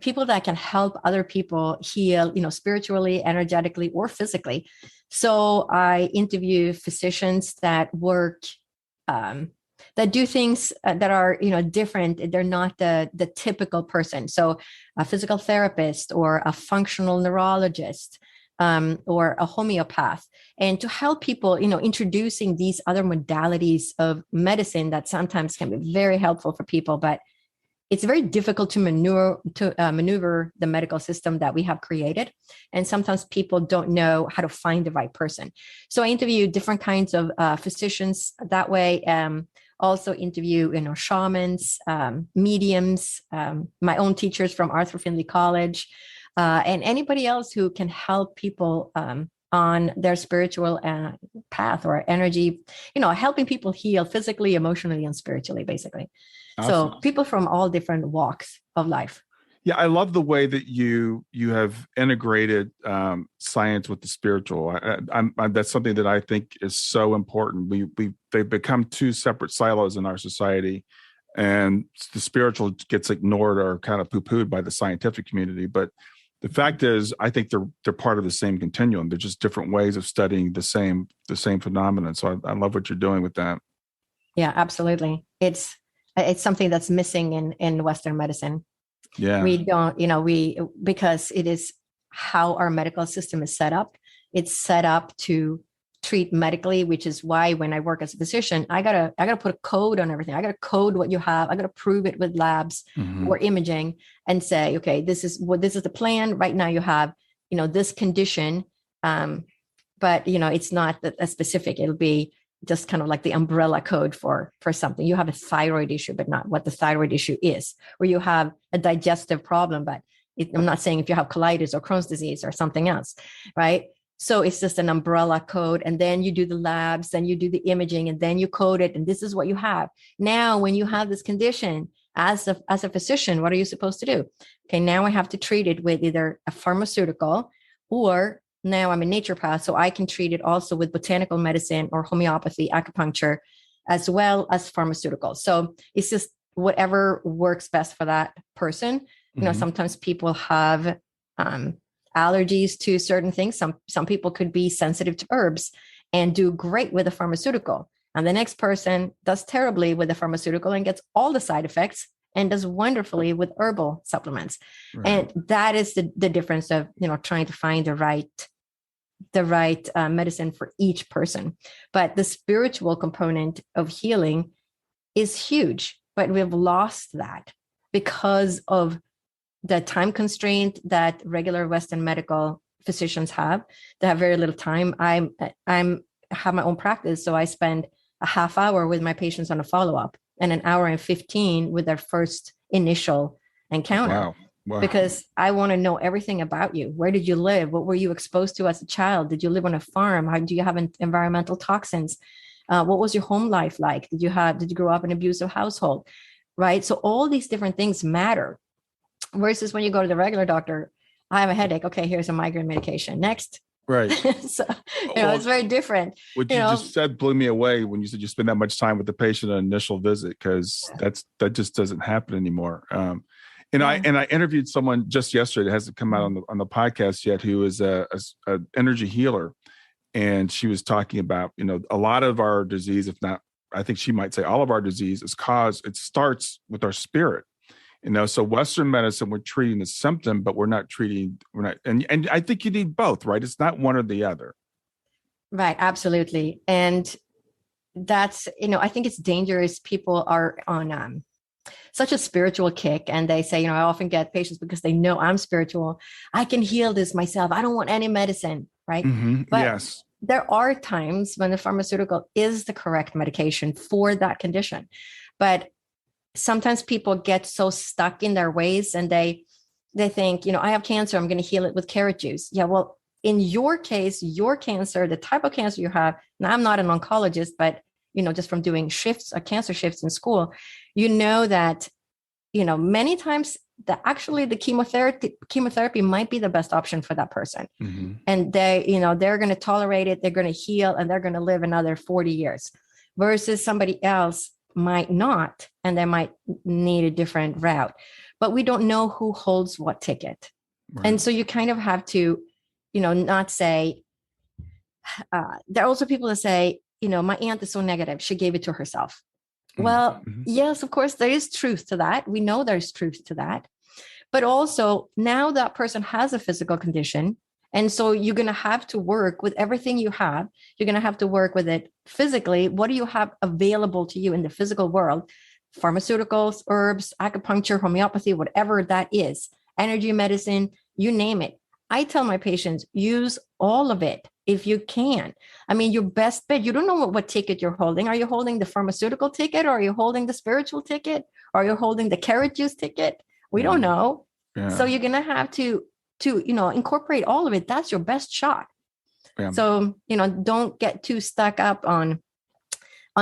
people that can help other people heal, spiritually, energetically, or physically. So I interview physicians that work, that do things that are, different. They're not the typical person. So a physical therapist or a functional neurologist, or a homeopath, and to help people, introducing these other modalities of medicine that sometimes can be very helpful for people, but it's very difficult to maneuver the medical system that we have created. And sometimes people don't know how to find the right person. So I interview different kinds of physicians that way. Also interview, shamans, mediums, my own teachers from Arthur Findlay College, and anybody else who can help people on their spiritual path or energy, helping people heal physically, emotionally, and spiritually, basically. Awesome. So people from all different walks of life. Yeah, I love the way that you have integrated science with the spiritual. That's something that I think is so important. They've become 2 separate silos in our society, and the spiritual gets ignored or kind of poo-pooed by the scientific community. But the fact is, I think they're part of the same continuum. They're just different ways of studying the same phenomenon. So I love what you're doing with that. Yeah, absolutely. It's something that's missing in Western medicine. Yeah. We don't, because it is how our medical system is set up. It's set up to treat medically, which is why when I work as a physician, I gotta put a code on everything. I gotta code what you have. I gotta prove it with labs or imaging and say, okay, this is the plan. Right now you have, this condition. But it's not that specific. It'll be just kind of like the umbrella code for something. You have a thyroid issue, but not what the thyroid issue is, or you have a digestive problem, but I'm not saying if you have colitis or Crohn's disease or something else, right? So it's just an umbrella code. And then you do the labs, then you do the imaging, and then you code it. And this is what you have. Now, when you have this condition as a physician, what are you supposed to do? Okay, now I have to treat it with either a pharmaceutical, or now I'm a naturopath, so I can treat it also with botanical medicine or homeopathy, acupuncture, as well as pharmaceuticals. So it's just whatever works best for that person. Sometimes people have allergies to certain things. Some people could be sensitive to herbs and do great with a pharmaceutical. And the next person does terribly with the pharmaceutical and gets all the side effects and does wonderfully with herbal supplements. Right. And that is the difference of, trying to find the right medicine for each person. But the spiritual component of healing is huge, but we've lost that because of the time constraint that regular Western medical physicians have. They have very little time. I have my own practice, so I spend a half hour with my patients on a follow-up and an hour and 15 with their first initial encounter. Wow. Because I want to know everything about you. Where did you live? What were you exposed to as a child? Did you live on a farm? How do you have environmental toxins? What was your home life like? Did you grow up in an abusive household? Right. So all these different things matter. Versus when you go to the regular doctor, I have a headache. Okay, here's a migraine medication. Next. Right. So, it's very different. What you just said blew me away when you said you spend that much time with the patient at an initial visit, because that just doesn't happen anymore. I interviewed someone just yesterday that hasn't come out on the podcast yet, who is a energy healer, and she was talking about, a lot of our disease, if not, I think she might say all of our disease, it starts with our spirit. So Western medicine, we're treating the symptom, but we're not, and I think you need both, right? It's not one or the other. Right. Absolutely. And that's, I think it's dangerous. People are on such a spiritual kick, and they say, I often get patients because they know I'm spiritual. I can heal this myself. I don't want any medicine. Right. Mm-hmm. But yes. There are times when the pharmaceutical is the correct medication for that condition. But sometimes people get so stuck in their ways, and they think, I have cancer, I'm going to heal it with carrot juice. Yeah, well, in your case, your cancer, the type of cancer you have, and I'm not an oncologist, but, just from doing cancer shifts in school, that, many times the chemotherapy might be the best option for that person. Mm-hmm. And they're going to tolerate it, they're going to heal, and they're going to live another 40 years versus somebody else might not, and they might need a different route. But we don't know who holds what ticket. Right. And so you kind of have to, not say, there are also people that say, my aunt is so negative, she gave it to herself. Mm-hmm. Well, yes, of course, there is truth to that. We know there's truth to that. But also now that person has a physical condition. And so you're going to have to work with everything you have. You're going to have to work with it physically. What do you have available to you in the physical world? Pharmaceuticals, herbs, acupuncture, homeopathy, whatever that is, energy medicine, you name it. I tell my patients, use all of it if you can. I mean, your best bet, you don't know what ticket you're holding. Are you holding the pharmaceutical ticket? Or are you holding the spiritual ticket? Or are you holding the carrot juice ticket? We don't know. Yeah. So you're going to have to incorporate all of it. That's your best shot. Yeah. So, don't get too stuck up on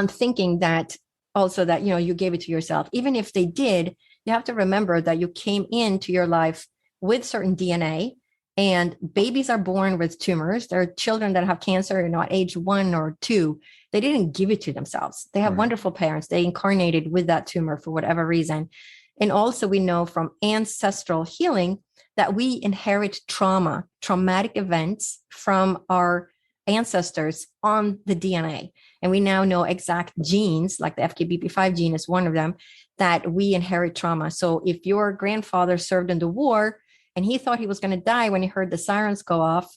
thinking that also that, you gave it to yourself. Even if they did, you have to remember that you came into your life with certain DNA, and babies are born with tumors. There are children that have cancer, at age 1 or 2. They didn't give it to themselves. They have wonderful parents. They incarnated with that tumor for whatever reason. And also we know from ancestral healing that we inherit traumatic events from our ancestors on the DNA. And we now know exact genes, like the FKBP5 gene is one of them, that we inherit trauma. So if your grandfather served in the war and he thought he was going to die when he heard the sirens go off,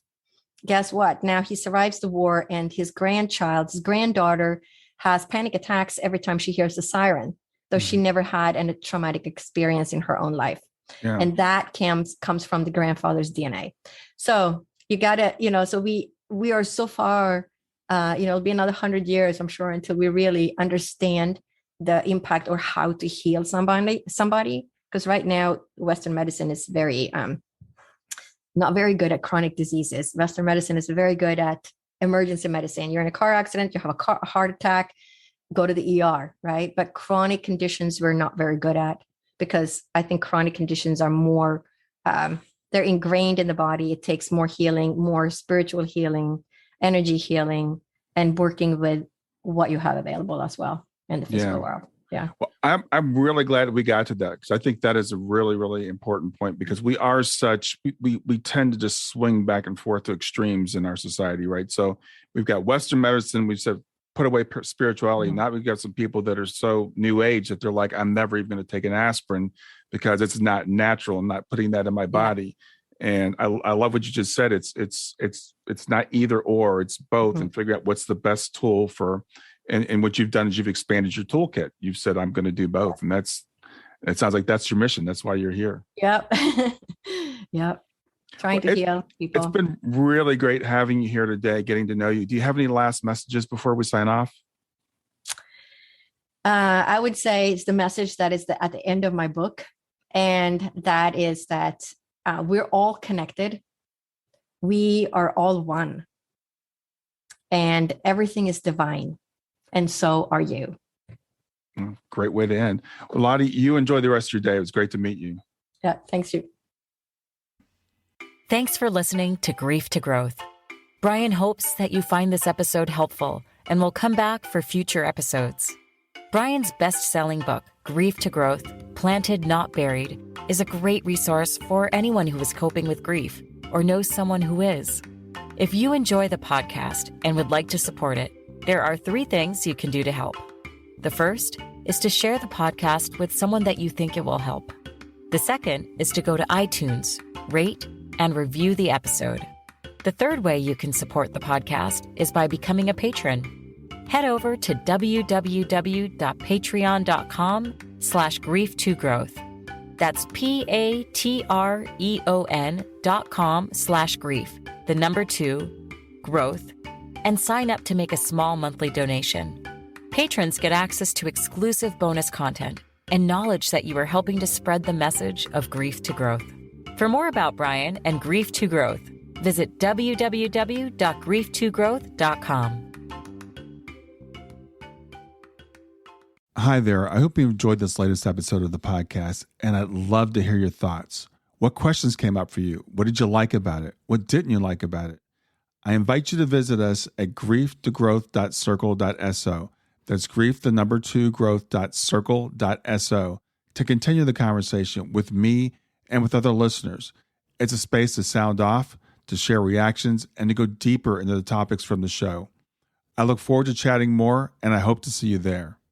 guess what? Now he survives the war, and his granddaughter has panic attacks every time she hears the siren, though she never had a traumatic experience in her own life. Yeah. And that comes from the grandfather's DNA. So you got to, so we are so far, it'll be another 100 years, I'm sure, until we really understand the impact or how to heal somebody. Because right now, Western medicine is very, not very good at chronic diseases. Western medicine is very good at emergency medicine. You're in a car accident, you have a heart attack, go to the ER, right? But chronic conditions we're not very good at, because I think chronic conditions are more, they're ingrained in the body. It takes more healing, more spiritual healing, energy healing, and working with what you have available as well in the physical world. Yeah. Well, I'm really glad we got to that, because I think that is a really, really important point, because we are we tend to just swing back and forth to extremes in our society, right? So we've got Western medicine, we've said, put away spirituality. Now we've got some people that are so new age that they're like, I'm never even going to take an aspirin because it's not natural. I'm not putting that in my body. And I love what you just said. It's not either or, it's both, and figure out what's the best tool for. And what you've done is you've expanded your toolkit. You've said, I'm going to do both. And it sounds like that's your mission. That's why you're here. Yep. Yep. Trying to heal people. It's been really great having you here today, getting to know you. Do you have any last messages before we sign off? I would say it's the message that is at the end of my book. And that is that we're all connected. We are all one. And everything is divine. And so are you. Great way to end. Well, Lotte, you enjoy the rest of your day. It was great to meet you. Yeah, thanks you. Thanks for listening to Grief to Growth. Brian hopes that you find this episode helpful and will come back for future episodes. Brian's best-selling book, Grief to Growth, Planted Not Buried, is a great resource for anyone who is coping with grief or knows someone who is. If you enjoy the podcast and would like to support it, there are 3 things you can do to help. The first is to share the podcast with someone that you think it will help. The second is to go to iTunes, rate, and review the episode. The third way you can support the podcast is by becoming a patron. Head over to www.patreon.com/grief2growth. That's patreon.com/grief, the number 2, growth, and sign up to make a small monthly donation. Patrons get access to exclusive bonus content and knowledge that you are helping to spread the message of grief to growth. For more about Brian and Grief to Growth, visit www.grief2growth.com. Hi there. I hope you enjoyed this latest episode of the podcast, and I'd love to hear your thoughts. What questions came up for you? What did you like about it? What didn't you like about it? I invite you to visit us at grieftogrowth.circle.so. That's grief, the number 2, growth.circle.so to continue the conversation with me and with other listeners. It's a space to sound off, to share reactions, and to go deeper into the topics from the show. I look forward to chatting more, and I hope to see you there.